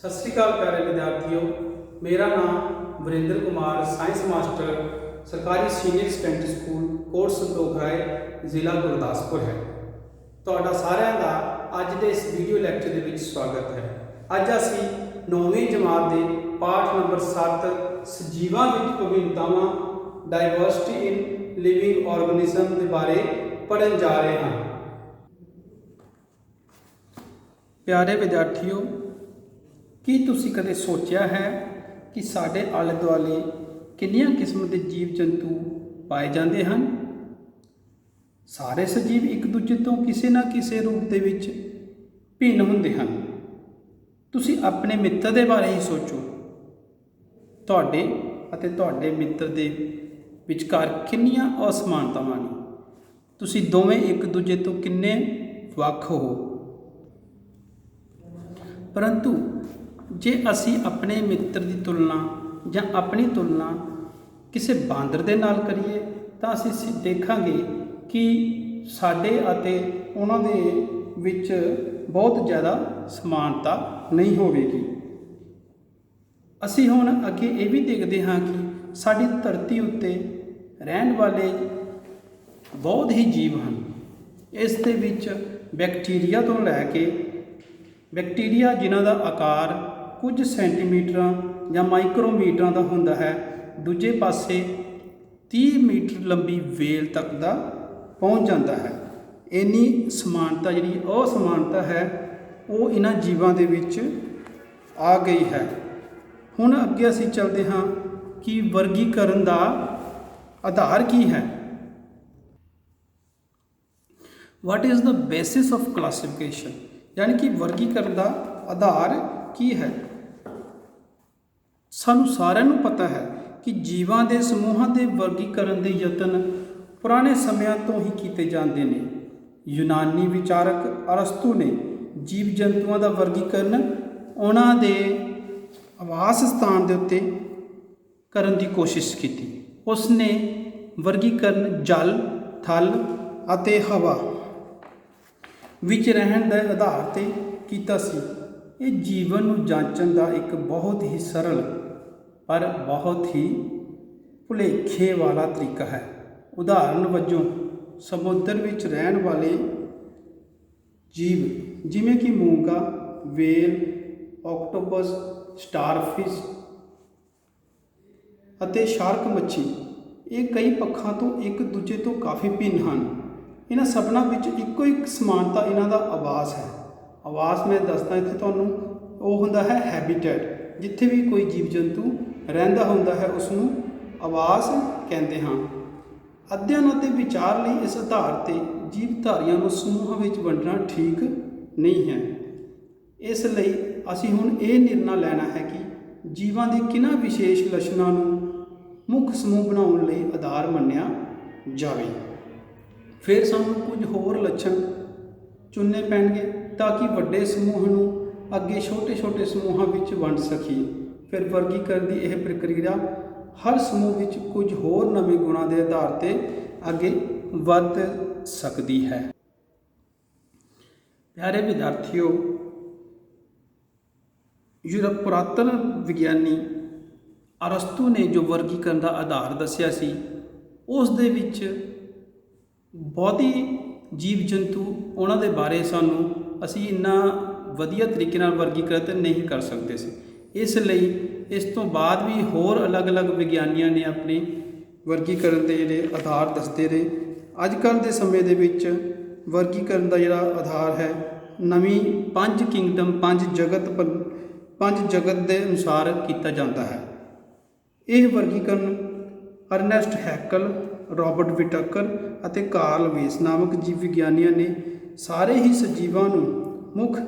सत श्री अकाल प्यारे विद्यार्थियों, मेरा नाम वरिंदर कुमार साइंस मास्टर सरकारी senior secondary school Kot Santokh Rai जिला गुरदासपुर है। ਤੁਹਾਡਾ ਸਾਰਿਆਂ ਦਾ ਅੱਜ ਦੇ ਇਸ ਵੀਡੀਓ ਲੈਕਚਰ ਦੇ ਵਿੱਚ ਸਵਾਗਤ ਹੈ। ਅੱਜ ਅਸੀਂ 9ਵੀਂ ਜਮਾਤ ਦੇ ਪਾਠ ਨੰਬਰ 7 ਸਜੀਵਾਂ ਵਿੱਚ ਵਿਭਿੰਨਤਾਵਾਂ ਡਾਇਵਰਸਿਟੀ ਇਨ ਲਿਵਿੰਗ ਆਰਗੇਨਿਜ਼ਮ ਦੇ ਬਾਰੇ ਪੜ੍ਹਨ ਜਾ ਰਹੇ ਹਾਂ। ਪਿਆਰੇ ਵਿਦਿਆਰਥੀਓ, ਕੀ ਤੁਸੀਂ ਕਦੇ ਸੋਚਿਆ ਹੈ ਕਿ ਸਾਡੇ ਆਲੇ ਦੁਆਲੇ ਕਿੰਨੀਆਂ ਕਿਸਮ ਦੇ ਜੀਵ ਜੰਤੂ ਪਾਏ ਜਾਂਦੇ ਹਨ? ਸਾਰੇ ਸਜੀਵ ਇੱਕ ਦੂਜੇ ਤੋਂ ਕਿਸੇ ਨਾ ਕਿਸੇ ਰੂਪ ਦੇ ਵਿੱਚ ਭਿੰਨ ਹੁੰਦੇ ਹਨ। ਤੁਸੀਂ ਆਪਣੇ ਮਿੱਤਰ ਦੇ ਬਾਰੇ ਹੀ ਸੋਚੋ। ਤੁਹਾਡੇ ਅਤੇ ਤੁਹਾਡੇ ਮਿੱਤਰ ਦੇ ਵਿਚਕਾਰ ਕਿੰਨੀਆਂ ਅਸਮਾਨਤਾਵਾਂ ਨੇ। ਤੁਸੀਂ ਦੋਵੇਂ ਇੱਕ ਦੂਜੇ ਤੋਂ ਕਿੰਨੇ ਵੱਖ ਹੋ। ਪਰੰਤੂ ਜੇ ਅਸੀਂ ਆਪਣੇ ਮਿੱਤਰ ਦੀ ਤੁਲਨਾ ਜਾਂ ਆਪਣੀ ਤੁਲਨਾ ਕਿਸੇ ਬਾਂਦਰ ਦੇ ਨਾਲ ਕਰੀਏ ਤਾਂ ਅਸੀਂ ਦੇਖਾਂਗੇ ਕਿ ਸਾਡੇ ਅਤੇ ਉਹਨਾਂ ਦੇ ਵਿੱਚ ਬਹੁਤ ਜ਼ਿਆਦਾ ਸਮਾਨਤਾ ਨਹੀਂ ਹੋਵੇਗੀ। ਅਸੀਂ ਹੁਣ ਅੱਗੇ ਇਹ ਵੀ ਦੇਖਦੇ ਹਾਂ ਕਿ ਸਾਡੀ ਧਰਤੀ ਉੱਤੇ ਰਹਿਣ ਵਾਲੇ ਬਹੁਤ ਹੀ ਜੀਵ ਹਨ। ਇਸ ਦੇ ਵਿੱਚ ਬੈਕਟੀਰੀਆ ਤੋਂ ਲੈ ਕੇ ਬੈਕਟੀਰੀਆ ਜਿਨ੍ਹਾਂ ਦਾ ਆਕਾਰ ਕੁਝ ਸੈਂਟੀਮੀਟਰਾਂ ਜਾਂ ਮਾਈਕਰੋਮੀਟਰਾਂ ਦਾ ਹੁੰਦਾ ਹੈ, ਦੂਜੇ ਪਾਸੇ 30 ਮੀਟਰ ਲੰਬੀ ਵੇਲ ਤੱਕ ਦਾ ਪਹੁੰਚ ਜਾਂਦਾ ਹੈ। ਇੰਨੀ ਸਮਾਨਤਾ ਜਿਹੜੀ ਅਸਮਾਨਤਾ ਹੈ ਉਹ ਇਹਨਾਂ ਜੀਵਾਂ ਦੇ ਵਿੱਚ ਆ ਗਈ ਹੈ। ਹੁਣ ਅੱਗੇ ਅਸੀਂ ਚੱਲਦੇ ਹਾਂ ਕਿ ਵਰਗੀਕਰਨ ਦਾ ਆਧਾਰ ਕੀ ਹੈ। What is the basis of classification, ਯਾਨੀ ਕਿ ਵਰਗੀਕਰਨ ਦਾ ਆਧਾਰ ਕੀ ਹੈ। ਸਾਨੂੰ ਸਾਰਿਆਂ ਨੂੰ ਪਤਾ ਹੈ ਕਿ ਜੀਵਾਂ ਦੇ ਸਮੂਹਾਂ ਦੇ ਵਰਗੀਕਰਨ ਦੇ ਯਤਨ ਪੁਰਾਣੇ ਸਮਿਆਂ ਤੋਂ ਹੀ ਕੀਤੇ ਜਾਂਦੇ ਨੇ। ਯੂਨਾਨੀ ਵਿਚਾਰਕ ਅਰਸਤੂ ਨੇ ਜੀਵ ਜੰਤੂਆਂ ਦਾ ਵਰਗੀਕਰਨ ਉਹਨਾਂ ਦੇ ਆਵਾਸ ਸਥਾਨ ਦੇ ਉੱਤੇ ਕਰਨ ਦੀ ਕੋਸ਼ਿਸ਼ ਕੀਤੀ। ਉਸ ਨੇ ਵਰਗੀਕਰਨ ਜਲ, ਥਲ ਅਤੇ ਹਵਾ ਵਿੱਚ ਰਹਿਣ ਦੇ ਆਧਾਰ 'ਤੇ ਕੀਤਾ ਸੀ। ਇਹ ਜੀਵਨ ਨੂੰ ਜਾਂਚਣ ਦਾ ਇੱਕ ਬਹੁਤ ਹੀ ਸਰਲ ਪਰ ਬਹੁਤ ਹੀ ਭੁਲੇਖੇ ਵਾਲਾ ਤਰੀਕਾ ਹੈ। ਉਦਾਹਰਨ ਵਜੋਂ ਸਮੁੰਦਰ ਵਿੱਚ ਰਹਿਣ ਵਾਲੇ ਜੀਵ ਜਿਵੇਂ ਕਿ ਮੂੰਗਾ, ਵੇਲ, ਆਕਟੋਪਸ, ਸਟਾਰਫਿਸ਼ ਅਤੇ ਸ਼ਾਰਕ ਮੱਛੀ, ਇਹ ਕਈ ਪੱਖਾਂ ਤੋਂ ਇੱਕ ਦੂਜੇ ਤੋਂ ਕਾਫੀ ਭਿੰਨ ਹਨ। ਇਹਨਾਂ ਸਭਨਾਂ ਵਿੱਚ ਇੱਕੋ ਇੱਕ ਸਮਾਨਤਾ ਇਹਨਾਂ ਦਾ ਆਵਾਸ ਹੈ। ਆਵਾਸ ਮੈਂ ਦੱਸਦਾ ਇੱਥੇ ਤੁਹਾਨੂੰ, ਉਹ ਹੁੰਦਾ ਹੈ ਹੈਬੀਟੈਟ। ਜਿੱਥੇ ਵੀ ਕੋਈ ਜੀਵ ਜੰਤੂ ਰਹਿੰਦਾ ਹੁੰਦਾ ਹੈ ਉਸ ਨੂੰ ਆਵਾਸ ਕਹਿੰਦੇ ਹਾਂ। ਅਧਿਐਨ ਅਤੇ ਵਿਚਾਰ ਲਈ ਇਸ ਆਧਾਰ 'ਤੇ ਜੀਵਧਾਰੀਆਂ ਨੂੰ ਸਮੂਹਾਂ ਵਿੱਚ ਵੰਡਣਾ ਠੀਕ ਨਹੀਂ ਹੈ। ਇਸ ਲਈ ਅਸੀਂ ਹੁਣ ਇਹ ਨਿਰਣਾ ਲੈਣਾ ਹੈ ਕਿ ਜੀਵਾਂ ਦੇ ਕਿਹਨਾਂ ਵਿਸ਼ੇਸ਼ ਲੱਛਣਾਂ ਨੂੰ ਮੁੱਖ ਸਮੂਹ ਬਣਾਉਣ ਲਈ ਆਧਾਰ ਮੰਨਿਆ ਜਾਵੇ। ਫਿਰ ਸਾਨੂੰ ਕੁਝ ਹੋਰ ਲੱਛਣ ਚੁਣਨੇ ਪੈਣਗੇ ਤਾਂ ਕਿ ਵੱਡੇ ਸਮੂਹ ਨੂੰ ਅੱਗੇ ਛੋਟੇ ਛੋਟੇ ਸਮੂਹਾਂ ਵਿੱਚ ਵੰਡ ਸਕੀਏ। ਫਿਰ ਵਰਗੀਕਰਨ ਦੀ ਇਹ ਪ੍ਰਕਿਰਿਆ ਹਰ ਸਮੂਹ ਵਿੱਚ ਕੁਝ ਹੋਰ ਨਵੇਂ ਗੁਣਾਂ ਦੇ ਆਧਾਰ 'ਤੇ ਅੱਗੇ ਵੱਧ ਸਕਦੀ ਹੈ। ਪਿਆਰੇ ਵਿਦਿਆਰਥੀਓ, ਯੂਰਪ ਪੁਰਾਤਨ ਵਿਗਿਆਨੀ ਅਰਸਤੂ ਨੇ ਜੋ ਵਰਗੀਕਰਨ ਦਾ ਆਧਾਰ ਦੱਸਿਆ ਸੀ, ਉਸ ਦੇ ਵਿੱਚ ਬਹੁਤੀ ਜੀਵ ਜੰਤੂ ਉਹਨਾਂ ਦੇ ਬਾਰੇ ਅਸੀਂ ਇੰਨਾ ਵਧੀਆ ਤਰੀਕੇ ਨਾਲ ਵਰਗੀਕ੍ਰਿਤ ਨਹੀਂ ਕਰ ਸਕਦੇ ਸੀ। ਇਸ ਲਈ ਇਸ ਤੋਂ ਬਾਅਦ ਵੀ ਹੋਰ ਅਲੱਗ-ਅਲੱਗ ਵਿਗਿਆਨੀਆਂ ਨੇ ਆਪਣੇ ਵਰਗੀਕਰਨ ਦੇ ਜਿਹੜੇ ਆਧਾਰ ਦੱਸਦੇ ਰਹੇ। ਅੱਜ ਕੱਲ੍ਹ ਦੇ ਸਮੇਂ ਦੇ ਵਿੱਚ ਵਰਗੀਕਰਨ ਦਾ ਜਿਹੜਾ ਆਧਾਰ ਹੈ ਨਵੀਂ ਪੰਜ ਕਿੰਗਡਮ, ਪੰਜ ਜਗਤ ਦੇ ਅਨੁਸਾਰ ਕੀਤਾ ਜਾਂਦਾ ਹੈ। ਇਹ ਵਰਗੀਕਰਨ ਅਰਨੈਸਟ ਹੈਕਲ, ਰੋਬਰਟ ਵਿਟਾਕਰ ਅਤੇ ਕਾਰਲ ਵੇਸ ਨਾਮਕ ਜੀਵ ਵਿਗਿਆਨੀਆਂ ਨੇ ਸਾਰੇ ਹੀ ਸਜੀਵਾਂ ਨੂੰ ਮੁੱਖ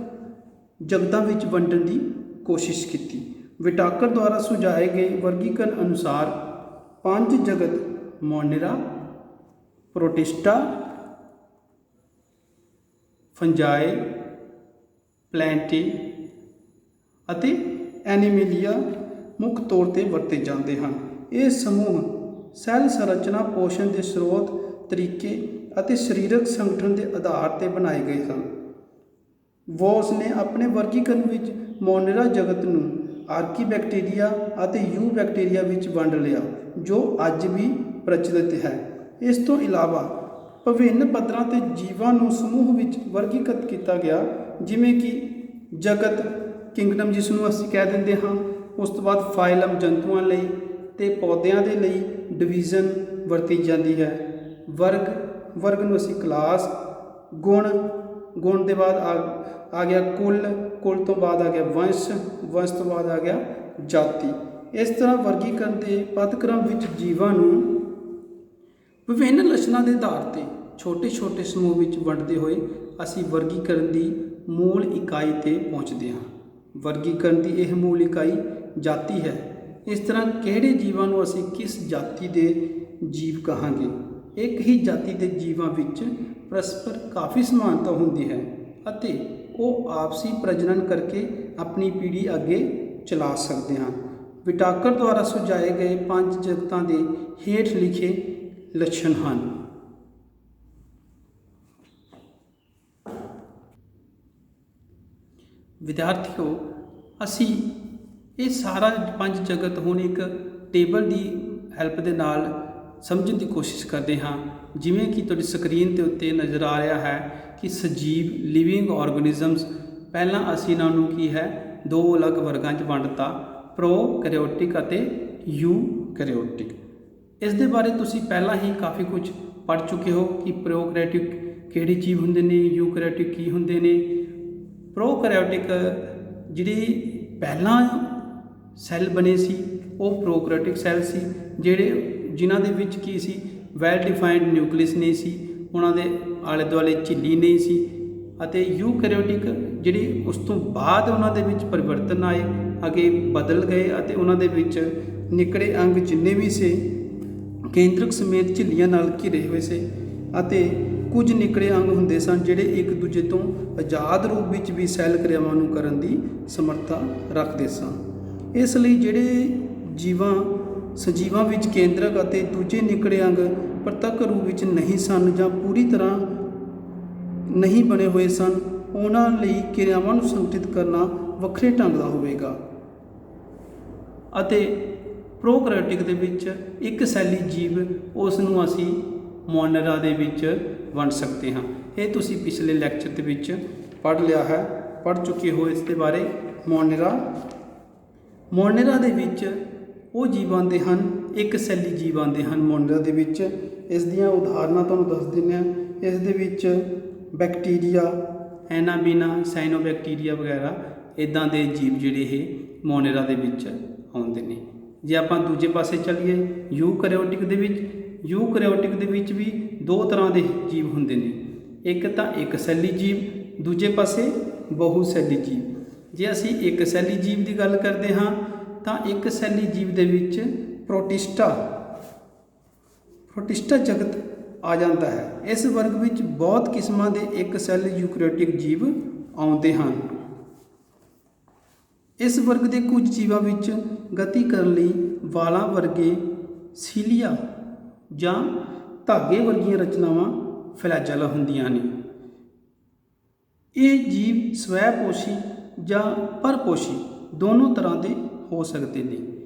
ਜਗਤਾਂ ਵਿੱਚ ਵੰਡਣ ਦੀ ਕੋਸ਼ਿਸ਼ ਕੀਤੀ। ਵਿਟਾਕਰ ਦੁਆਰਾ ਸੁਝਾਏ ਗਏ ਵਰਗੀਕਰਨ ਅਨੁਸਾਰ ਪੰਜ ਜਗਤ ਮੋਨੇਰਾ, ਪ੍ਰੋਟਿਸਟਾ, ਫੰਜਾਈ, ਪਲੈਂਟੀ ਅਤੇ ਐਨੀਮੇਲੀਆ ਮੁੱਖ ਤੌਰ 'ਤੇ ਵਰਤੇ ਜਾਂਦੇ ਹਨ। ਇਹ ਸਮੂਹ ਸੈੱਲ ਸੰਰਚਨਾ, ਪੋਸ਼ਣ ਦੇ ਸਰੋਤ, ਤਰੀਕੇ ਅਤੇ ਸਰੀਰਕ ਸੰਗਠਨ ਦੇ ਆਧਾਰ 'ਤੇ ਬਣਾਏ ਗਏ ਸਨ। ਵੋਸ ਨੇ ਆਪਣੇ ਵਰਗੀਕਰਨ ਵਿੱਚ ਮੋਨੇਰਾ ਜਗਤ ਨੂੰ ਆਰਕੀਬੈਕਟੀਰੀਆ ਅਤੇ ਯੂ ਬੈਕਟੀਰੀਆ ਵਿੱਚ ਵੰਡ ਲਿਆ, ਜੋ ਅੱਜ ਵੀ ਪ੍ਰਚਲਿਤ ਹੈ। ਇਸ ਤੋਂ ਇਲਾਵਾ ਵਿਭਿੰਨ ਪੱਧਰਾਂ 'ਤੇ ਜੀਵਾਂ ਨੂੰ ਸਮੂਹ ਵਿੱਚ ਵਰਗੀਕ੍ਰਿਤ ਕੀਤਾ ਗਿਆ, ਜਿਵੇਂ ਕਿ ਜਗਤ ਕਿੰਗਡਮ ਜਿਸ ਨੂੰ ਅਸੀਂ ਕਹਿ ਦਿੰਦੇ ਹਾਂ। ਉਸ ਤੋਂ ਬਾਅਦ ਫਾਈਲਮ ਜੰਤੂਆਂ ਲਈ ਅਤੇ ਪੌਦਿਆਂ ਦੇ ਲਈ ਡਿਵੀਜ਼ਨ ਵਰਤੀ ਜਾਂਦੀ ਹੈ। ਵਰਗ ਨੂੰ ਅਸੀਂ ਕਲਾਸ, ਗੁਣ ਦੇ ਬਾਅਦ ਆ ਗਿਆ ਕੁੱਲ ਤੋਂ ਬਾਅਦ ਆ ਗਿਆ ਵੰਸ਼ ਤੋਂ ਬਾਅਦ ਆ ਗਿਆ ਜਾਤੀ। ਇਸ ਤਰ੍ਹਾਂ ਵਰਗੀਕਰਨ ਦੇ ਪਦਕ੍ਰਮ ਵਿੱਚ ਜੀਵਾਂ ਨੂੰ ਵਿਭਿੰਨ ਲੱਛਣਾਂ ਦੇ ਆਧਾਰ 'ਤੇ ਛੋਟੇ ਸਮੂਹ ਵਿੱਚ ਵੰਡਦੇ ਹੋਏ ਅਸੀਂ ਵਰਗੀਕਰਨ ਦੀ ਮੂਲ ਇਕਾਈ 'ਤੇ ਪਹੁੰਚਦੇ ਹਾਂ। ਵਰਗੀਕਰਨ ਦੀ ਇਹ ਮੂਲ ਇਕਾਈ ਜਾਤੀ ਹੈ। ਇਸ ਤਰ੍ਹਾਂ ਕਿਹੜੇ ਜੀਵਾਂ ਨੂੰ ਅਸੀਂ ਕਿਸ ਜਾਤੀ ਦੇ ਜੀਵ ਕਹਾਂਗੇ। ਇੱਕ ਹੀ ਜਾਤੀ ਦੇ ਜੀਵਾਂ ਵਿੱਚ ਪਰਸਪਰ ਕਾਫੀ ਸਮਾਨਤਾ ਹੁੰਦੀ ਹੈ ਅਤੇ ਉਹ ਆਪਸੀ ਪ੍ਰਜਨਨ ਕਰਕੇ ਆਪਣੀ ਪੀੜ੍ਹੀ ਅੱਗੇ ਚਲਾ ਸਕਦੇ ਹਨ। ਵਿਟਾਕਰ ਦੁਆਰਾ ਸੁਝਾਏ ਗਏ 5 ਜਗਤਾਂ ਦੇ ਹੇਠ ਲਿਖੇ ਲੱਛਣ ਹਨ। ਵਿਦਿਆਰਥੀਓ, ਅਸੀਂ ਇਹ ਸਾਰਾ 5 ਜਗਤ ਹੁਣ ਇੱਕ ਟੇਬਲ ਦੀ ਹੈਲਪ ਦੇ ਨਾਲ ਸਮਝਣ ਦੀ ਕੋਸ਼ਿਸ਼ ਕਰਦੇ ਹਾਂ। ਜਿਵੇਂ ਕਿ ਤੁਹਾਡੀ ਸਕਰੀਨ ਦੇ ਉੱਤੇ ਨਜ਼ਰ ਆ ਰਿਹਾ ਹੈ ਕਿ ਸਜੀਵ ਲਿਵਿੰਗ ਆਰਗੇਨਿਜ਼ਮਸ, ਪਹਿਲਾਂ ਅਸੀਂ ਇਹਨਾਂ ਨੂੰ ਕੀ ਹੈ 2 ਅਲੱਗ ਵਰਗਾਂ 'ਚ ਵੰਡਤਾ, ਪ੍ਰੋਕੈਰੀਓਟਿਕ ਅਤੇ ਯੂਕੈਰੀਓਟਿਕ। ਇਸ ਦੇ ਬਾਰੇ ਤੁਸੀਂ ਪਹਿਲਾਂ ਹੀ ਕਾਫੀ ਕੁਝ ਪੜ੍ਹ ਚੁੱਕੇ ਹੋ ਕਿ ਪ੍ਰੋਕੈਰੀਓਟਿਕ ਕਿਹੜੇ ਜੀਵ ਹੁੰਦੇ ਨੇ, ਯੂਕੈਰੀਓਟਿਕ ਕੀ ਹੁੰਦੇ ਨੇ। ਪ੍ਰੋਕੈਰੀਓਟਿਕ ਜਿਹੜੀ ਪਹਿਲਾਂ ਸੈੱਲ ਬਣੇ ਸੀ ਉਹ ਪ੍ਰੋਕੈਰੀਓਟਿਕ ਸੈੱਲ ਸੀ, ਜਿਨ੍ਹਾਂ ਦੇ ਵਿੱਚ ਕੀ ਸੀ ਵੈਲ ਡਿਫਾਈਨਡ ਨਿਊਕਲੀਅਸ ਨਹੀਂ ਸੀ, ਉਹਨਾਂ ਦੇ ਆਲੇ ਦੁਆਲੇ ਝਿੱਲੀ ਨਹੀਂ ਸੀ। ਅਤੇ ਯੂਕੈਰੀਓਟਿਕ ਜਿਹੜੀ ਉਸ ਤੋਂ ਬਾਅਦ ਉਹਨਾਂ ਦੇ ਵਿੱਚ ਪਰਿਵਰਤਨ ਆਏ, ਅੱਗੇ ਬਦਲ ਗਏ ਅਤੇ ਉਹਨਾਂ ਦੇ ਵਿੱਚ ਨਿੱਕੜੇ ਅੰਗ ਜਿੰਨੇ ਵੀ ਸੀ ਕੇਂਦਰਕ ਸਮੇਤ ਝਿੱਲੀਆਂ ਨਾਲ ਘਿਰੇ ਹੋਏ ਸੀ ਅਤੇ ਕੁਝ ਨਿੱਕੜੇ ਅੰਗ ਹੁੰਦੇ ਸਨ ਜਿਹੜੇ ਇੱਕ ਦੂਜੇ ਤੋਂ ਆਜ਼ਾਦ ਰੂਪ ਵਿੱਚ ਵੀ ਸੈੱਲ ਕਿਰਿਆਵਾਂ ਨੂੰ ਕਰਨ ਦੀ ਸਮਰੱਥਾ ਰੱਖਦੇ ਸਨ। ਇਸ ਲਈ ਜਿਹੜੇ ਸਜੀਵਾਂ ਵਿੱਚ ਕੇਂਦਰਕ ਅਤੇ ਦੂਜੇ ਨਿੱਕੜੇ ਅੰਗ ਪ੍ਰਤੱਖ ਰੂਪ ਵਿੱਚ ਨਹੀਂ ਸਨ ਜਾਂ ਪੂਰੀ ਤਰ੍ਹਾਂ ਨਹੀਂ ਬਣੇ ਹੋਏ ਸਨ, ਉਹਨਾਂ ਲਈ ਕਿਰਿਆਵਾਂ ਨੂੰ ਸੰਗਠਿਤ ਕਰਨਾ ਵੱਖਰੇ ਢੰਗ ਦਾ ਹੋਵੇਗਾ। ਅਤੇ ਪ੍ਰੋਕੈਰੀਓਟਿਕ ਦੇ ਵਿੱਚ ਇੱਕ ਸੈਲੀ ਜੀਵ, ਉਸ ਨੂੰ ਅਸੀਂ ਮੋਨੇਰਾ ਦੇ ਵਿੱਚ ਵੰਡ ਸਕਦੇ ਹਾਂ। ਇਹ ਤੁਸੀਂ ਪਿਛਲੇ ਲੈਕਚਰ ਦੇ ਵਿੱਚ ਪੜ੍ਹ ਚੁੱਕੇ ਹੋ ਇਸ ਦੇ ਬਾਰੇ। ਮੋਨੇਰਾ ਦੇ ਵਿੱਚ ਉਹ ਜੀਵ ਆਉਂਦੇ ਹਨ, ਇੱਕ ਸੈਲੀ ਜੀਵ ਆਉਂਦੇ ਹਨ ਮੋਨੇਰਾ ਦੇ ਵਿੱਚ। ਇਸ ਦੀਆਂ ਉਦਾਹਰਨਾਂ ਤੁਹਾਨੂੰ ਦੱਸ ਦਿੰਦੇ ਹਾਂ। ਇਸ ਦੇ ਵਿੱਚ ਬੈਕਟੀਰੀਆ, ਐਨਾਬੀਨਾ, ਸਾਈਨੋਬੈਕਟੀਰੀਆ ਵਗੈਰਾ ਇੱਦਾਂ ਦੇ ਜੀਵ ਜਿਹੜੇ ਇਹ ਮੋਨੇਰਾ ਦੇ ਵਿੱਚ ਆਉਂਦੇ ਨੇ। ਜੇ ਆਪਾਂ ਦੂਜੇ ਪਾਸੇ ਚੱਲੀਏ ਯੂਕੈਰੀਓਟਿਕ ਦੇ ਵਿੱਚ ਵੀ 2 ਤਰ੍ਹਾਂ ਦੇ ਜੀਵ ਹੁੰਦੇ ਨੇ। ਇੱਕ ਤਾਂ ਇੱਕ ਸੈਲੀ ਜੀਵ, ਦੂਜੇ ਪਾਸੇ ਬਹੁ ਸੈਲੀ ਜੀਵ। ਜੇ ਅਸੀਂ ਇੱਕ ਸੈਲੀ ਜੀਵ ਦੀ ਗੱਲ ਕਰਦੇ ਹਾਂ ਤਾਂ ਇੱਕ ਸੈਲੀ ਜੀਵ ਦੇ ਵਿੱਚ ਪ੍ਰੋਟਿਸਟਾ ਜਗਤ ਆ ਜਾਂਦਾ ਹੈ। ਇਸ ਵਰਗ ਵਿੱਚ ਬਹੁਤ ਕਿਸਮਾਂ ਦੇ ਇੱਕ ਸੈੱਲ ਯੂਕੈਰੀਓਟਿਕ ਜੀਵ ਆਉਂਦੇ ਹਨ। ਇਸ ਵਰਗ ਦੇ ਕੁਝ ਜੀਵਾਂ ਵਿੱਚ ਗਤੀ ਕਰਨ ਲਈ ਵਾਲਾਂ ਵਰਗੇ ਸੀਲੀਆ ਜਾਂ ਧਾਗੇ ਵਰਗੀਆਂ ਰਚਨਾਵਾਂ ਫਲੈਜਲ ਹੁੰਦੀਆਂ ਨੇ। ਇਹ ਜੀਵ ਸਵੈਪੋਸ਼ੀ ਜਾਂ ਪਰਪੋਸ਼ੀ ਦੋਨੋਂ ਤਰ੍ਹਾਂ ਦੇ ਹੋ ਸਕਦੇ ਨੇ।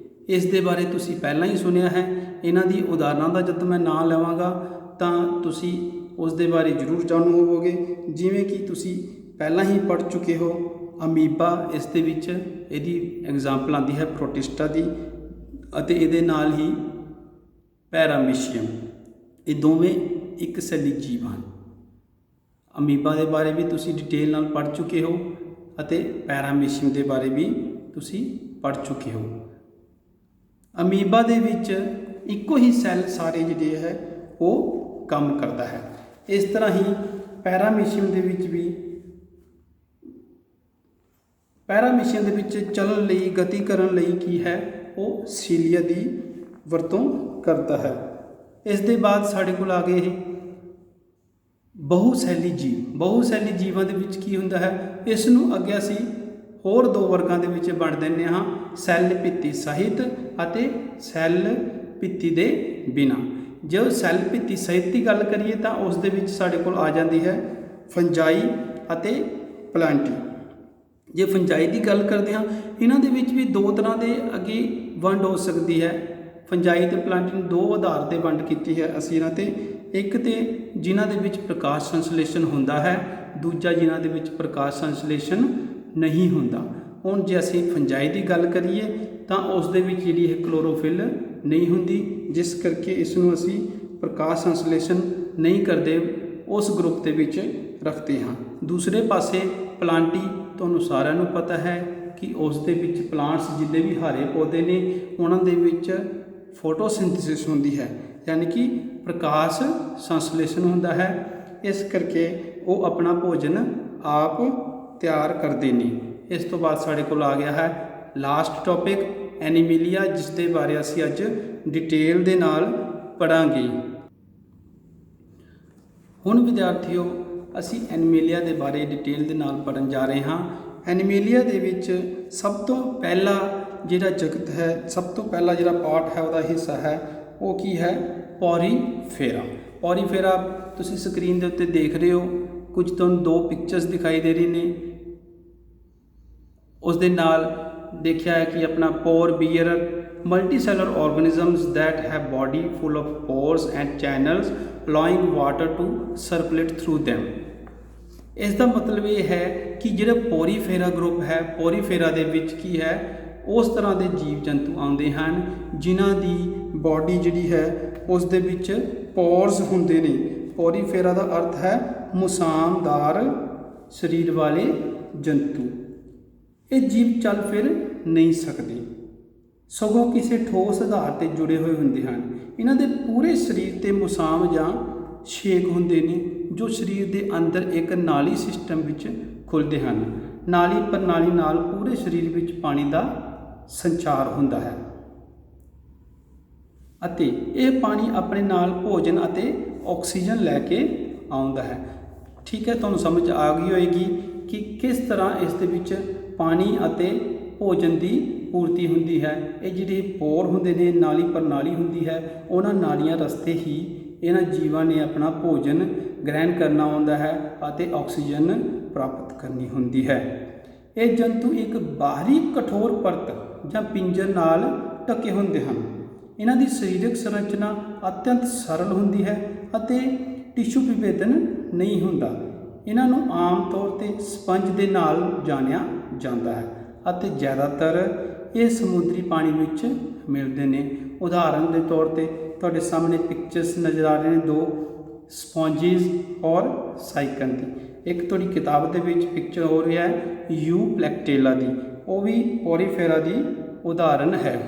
ਇਸ ਦੇ ਬਾਰੇ ਤੁਸੀਂ ਪਹਿਲਾਂ ਹੀ ਸੁਣਿਆ ਹੈ। ਇਹਨਾਂ ਦੀ ਉਦਾਹਰਨਾਂ ਦਾ ਜਦ ਮੈਂ ਨਾਂ ਲਵਾਂਗਾ ਤਾਂ ਤੁਸੀਂ ਉਸ ਦੇ ਬਾਰੇ ਜ਼ਰੂਰ ਜਾਣੂ ਹੋਵੋਗੇ। ਜਿਵੇਂ ਕਿ ਤੁਸੀਂ ਪਹਿਲਾਂ ਹੀ ਪੜ੍ਹ ਚੁੱਕੇ ਹੋ ਅਮੀਬਾ, ਇਸ ਦੇ ਵਿੱਚ ਇਹਦੀ ਐਗਜ਼ਾਮਪਲ ਆਉਂਦੀ ਹੈ ਪ੍ਰੋਟਿਸਟਾ ਦੀ, ਅਤੇ ਇਹਦੇ ਨਾਲ ਹੀ ਪੈਰਾਮੀਸ਼ੀਅਮ। ਇਹ ਦੋਵੇਂ ਇੱਕ ਸੈਲੀ ਜੀਵ ਹਨ। ਅਮੀਬਾ ਦੇ ਬਾਰੇ ਵੀ ਤੁਸੀਂ ਡਿਟੇਲ ਨਾਲ ਪੜ੍ਹ ਚੁੱਕੇ ਹੋ ਅਤੇ ਪੈਰਾਮੀਸ਼ੀਅਮ ਦੇ ਬਾਰੇ ਵੀ ਤੁਸੀਂ ਪੜ੍ਹ ਚੁੱਕੇ ਹੋ। ਅਮੀਬਾ ਦੇ ਵਿੱਚ ਇੱਕੋ ਹੀ ਸੈੱਲ ਸਾਰੇ ਜਿਹੜੇ ਹੈ ਉਹ ਕੰਮ ਕਰਦਾ ਹੈ। ਇਸ ਤਰ੍ਹਾਂ ਹੀ ਪੈਰਾਮੀਸ਼ੀਅਮ ਦੇ ਵਿੱਚ ਚੱਲਣ ਲਈ, ਗਤੀ ਕਰਨ ਲਈ ਕੀ ਹੈ ਉਹ ਸੀਲੀਆ ਦੀ ਵਰਤੋਂ ਕਰਦਾ ਹੈ। ਇਸ ਦੇ ਬਾਅਦ ਸਾਡੇ ਕੋਲ ਆ ਗਏ ਇਹ ਬਹੁ ਸੈਲੀ ਜੀਵਾਂ ਦੇ ਵਿੱਚ ਕੀ ਹੁੰਦਾ ਹੈ, ਇਸ ਨੂੰ ਅੱਗੇ ਅਸੀਂ ਹੋਰ 2 ਵਰਗਾਂ ਦੇ ਵਿੱਚ ਵੰਡ ਦਿੰਦੇ ਹਾਂ, ਸੈੱਲ ਭਿੱਤੀ ਸਹਿਤ ਅਤੇ ਸੈੱਲ ਭਿੱਤੀ ਦੇ ਬਿਨਾਂ। ਜੇ ਸੈੱਲ ਭਿੱਤੀ ਸਹਿਤ ਦੀ ਗੱਲ ਕਰੀਏ ਤਾਂ ਉਸ ਦੇ ਵਿੱਚ ਸਾਡੇ ਕੋਲ ਆ ਜਾਂਦੀ ਹੈ ਫੰਜਾਈ ਅਤੇ ਪਲਾਂਟੀ। ਜੇ ਫੰਜਾਈ ਦੀ ਗੱਲ ਕਰਦੇ ਹਾਂ, ਇਹਨਾਂ ਦੇ ਵਿੱਚ ਵੀ ਦੋ ਤਰ੍ਹਾਂ ਦੇ ਅੱਗੇ ਵੰਡ ਹੋ ਸਕਦੀ ਹੈ। ਫੰਜਾਈ ਤੇ ਪਲਾਂਟਿਨ ਦੋ ਆਧਾਰ ਤੇ ਵੰਡ ਕੀਤੀ ਹੈ ਅਸੀਂ ਇਹਨਾਂ ਤੇ। ਇੱਕ ਤੇ ਜਿਨ੍ਹਾਂ ਦੇ ਵਿੱਚ ਪ੍ਰਕਾਸ਼ ਸੰਸ਼ਲੇਸ਼ਣ ਹੁੰਦਾ ਹੈ, ਦੂਜਾ ਜਿਨ੍ਹਾਂ ਦੇ ਵਿੱਚ ਪ੍ਰਕਾਸ਼ ਸੰਸ਼ਲੇਸ਼ਣ ਨਹੀਂ ਹੁੰਦਾ। ਹੁਣ ਜੇ ਅਸੀਂ ਫੰਜਾਈ ਦੀ ਗੱਲ ਕਰੀਏ ਤਾਂ ਉਸ ਦੇ ਵਿੱਚ ਜਿਹੜੀ ਹੈ ਕਲੋਰੋਫਿਲ ਨਹੀਂ ਹੁੰਦੀ, ਜਿਸ ਕਰਕੇ ਇਸ ਨੂੰ ਅਸੀਂ ਪ੍ਰਕਾਸ਼ ਸੰਸ਼ਲੇਸ਼ਣ ਨਹੀਂ ਕਰਦੇ ਉਸ ਗਰੁੱਪ ਦੇ ਵਿੱਚ ਰੱਖਦੇ ਹਾਂ। ਦੂਸਰੇ ਪਾਸੇ ਪਲਾਂਟੀ, ਤੁਹਾਨੂੰ ਸਾਰਿਆਂ ਨੂੰ ਪਤਾ ਹੈ ਕਿ ਉਸ ਦੇ ਵਿੱਚ ਪਲਾਂਟਸ ਜਿੰਨੇ ਵੀ ਹਰੇ ਪੌਦੇ ਨੇ ਉਹਨਾਂ ਦੇ ਵਿੱਚ ਫੋਟੋਸਿੰਥੇਸਿਸ ਹੁੰਦੀ ਹੈ, ਯਾਨੀ ਕਿ ਪ੍ਰਕਾਸ਼ ਸੰਸ਼ਲੇਸ਼ਣ ਹੁੰਦਾ ਹੈ। ਇਸ ਕਰਕੇ ਉਹ ਆਪਣਾ ਭੋਜਨ ਆਪ ਤਿਆਰ ਕਰਦੇ ਨੇ। ਇਸ ਤੋਂ ਬਾਅਦ ਸਾਡੇ ਕੋਲ ਆ ਗਿਆ ਹੈ ਲਾਸਟ ਟੌਪਿਕ ਐਨੀਮੀਲੀਆ, ਜਿਸ ਦੇ ਬਾਰੇ ਅਸੀਂ ਅੱਜ ਡਿਟੇਲ ਦੇ ਨਾਲ ਪੜ੍ਹਾਂਗੇ। ਹੁਣ ਵਿਦਿਆਰਥੀਓ, ਅਸੀਂ ਐਨੀਮੀਲੀਆ ਦੇ ਬਾਰੇ ਡਿਟੇਲ ਦੇ ਨਾਲ ਪੜ੍ਹਨ ਜਾ ਰਹੇ ਹਾਂ। ਐਨੀਮੀਲੀਆ ਦੇ ਵਿੱਚ ਸਭ ਤੋਂ ਪਹਿਲਾ ਜਿਹੜਾ ਜਗਤ ਹੈ, ਸਭ ਤੋਂ ਪਹਿਲਾ ਜਿਹੜਾ ਪਾਰਟ ਹੈ, ਉਹਦਾ ਹਿੱਸਾ ਹੈ, ਉਹ ਕੀ ਹੈ? ਪੋਰੀਫੇਰਾ। ਪੋਰੀਫੇਰਾ ਤੁਸੀਂ ਸਕਰੀਨ ਦੇ ਉੱਤੇ ਦੇਖ ਰਹੇ ਹੋ, ਕੁਝ ਤੁਹਾਨੂੰ ਦੋ ਪਿਕਚਰਸ ਦਿਖਾਈ ਦੇ ਰਹੀ ਨੇ। ਉਸ ਦੇ ਨਾਲ ਦੇਖਿਆ ਹੈ ਕਿ ਆਪਣਾ ਪੋਰ ਬੀਅਰਰ multicellular organisms that have body full of pores and channels allowing water to circulate through them। ਇਸ ਦਾ ਮਤਲਬ ਇਹ ਹੈ ਕਿ ਜਿਹੜਾ ਪੋਰੀਫੇਰਾ ਗਰੁੱਪ ਹੈ, ਪੋਰੀਫੇਰਾ ਦੇ ਵਿੱਚ ਕੀ ਹੈ, ਉਸ ਤਰ੍ਹਾਂ ਦੇ ਜੀਵ ਜੰਤੂ ਆਉਂਦੇ ਹਨ ਜਿਨ੍ਹਾਂ ਦੀ ਬਾਡੀ ਜਿਹੜੀ ਹੈ ਉਸ ਦੇ ਵਿੱਚ ਪੋਰਸ ਹੁੰਦੇ ਨੇ। ਪੋਰੀਫੇਰਾ ਦਾ ਅਰਥ ਹੈ ਮੁਸਾਮਦਾਰ ਸਰੀਰ ਵਾਲੇ ਜੰਤੂ। ਇਹ ਜੀਵ ਚੱਲ ਫਿਰ ਨਹੀਂ ਸਕਦੇ, ਸਗੋਂ ਕਿਸੇ ਠੋਸ ਆਧਾਰ 'ਤੇ ਜੁੜੇ ਹੋਏ ਹੁੰਦੇ ਹਨ। ਇਹਨਾਂ ਦੇ ਪੂਰੇ ਸਰੀਰ 'ਤੇ ਮੁਸਾਮ ਜਾਂ ਛੇਕ ਹੁੰਦੇ ਨੇ, ਜੋ ਸਰੀਰ ਦੇ ਅੰਦਰ ਇੱਕ ਨਾਲੀ ਸਿਸਟਮ ਵਿੱਚ ਖੁੱਲ੍ਹਦੇ ਹਨ। ਨਾਲੀ ਪ੍ਰਣਾਲੀ ਨਾਲ ਪੂਰੇ ਸਰੀਰ ਵਿੱਚ ਪਾਣੀ ਦਾ ਸੰਚਾਰ ਹੁੰਦਾ ਹੈ ਅਤੇ ਇਹ ਪਾਣੀ ਆਪਣੇ ਨਾਲ ਭੋਜਨ ਅਤੇ ਆਕਸੀਜਨ ਲੈ ਕੇ ਆਉਂਦਾ ਹੈ। ਠੀਕ ਹੈ, ਤੁਹਾਨੂੰ ਸਮਝ ਆ ਗਈ ਹੋਏਗੀ ਕਿ ਕਿਸ ਤਰ੍ਹਾਂ ਇਸ ਦੇ ਵਿੱਚ ਪਾਣੀ ਅਤੇ ਭੋਜਨ ਦੀ ਪੂਰਤੀ ਹੁੰਦੀ ਹੈ। ਇਹ ਜਿਹੜੇ ਪੋਰ ਹੁੰਦੇ ਨੇ, ਨਾਲੀ ਪ੍ਰਣਾਲੀ ਹੁੰਦੀ ਹੈ, ਉਹਨਾਂ ਨਾਲੀਆਂ ਰਸਤੇ ਹੀ ਇਹਨਾਂ ਜੀਵਾਂ ਨੇ ਆਪਣਾ ਭੋਜਨ ਗ੍ਰਹਿਣ ਕਰਨਾ ਹੁੰਦਾ ਹੈ ਅਤੇ ਆਕਸੀਜਨ ਪ੍ਰਾਪਤ ਕਰਨੀ ਹੁੰਦੀ ਹੈ। ਇਹ ਜੰਤੂ ਇੱਕ ਬਾਹਰੀ ਕਠੋਰ ਪਰਤ ਜਾਂ ਪਿੰਜਰ ਨਾਲ ਢਕੇ ਹੁੰਦੇ ਹਨ। ਇਹਨਾਂ ਦੀ ਸਰੀਰਕ ਸੰਰਚਨਾ ਅਤਿਅੰਤ ਸਰਲ ਹੁੰਦੀ ਹੈ ਅਤੇ ਟਿਸ਼ੂ ਵਿਭੇਦਨ ਨਹੀਂ ਹੁੰਦਾ। ਇਹਨਾਂ ਨੂੰ ਆਮ ਤੌਰ 'ਤੇ ਸਪੰਜ ਦੇ ਨਾਲ ਜਾਣਿਆ ਜਾਂਦਾ ਹੈ ਅਤੇ ਜ਼ਿਆਦਾਤਰ ਇਹ ਸਮੁੰਦਰੀ ਪਾਣੀ ਵਿੱਚ ਮਿਲਦੇ ਨੇ। ਉਦਾਹਰਨ ਦੇ ਤੌਰ 'ਤੇ ਤੁਹਾਡੇ ਸਾਹਮਣੇ ਪਿਕਚਰਸ ਨਜ਼ਰ ਆ ਰਹੇ ਨੇ, ਦੋ ਸਪੌਂਜਿਸ ਔਰ ਸਾਈਕਨ ਦੀ। ਇੱਕ ਤੁਹਾਡੀ ਕਿਤਾਬ ਦੇ ਵਿੱਚ ਪਿਕਚਰ ਹੋ ਰਿਹਾ ਹੈ ਯੂਪਲੈਕਟੇਲਾ ਦੀ, ਉਹ ਵੀ ਪੋਰੀਫੇਰਾ ਦੀ ਉਦਾਹਰਨ ਹੈ।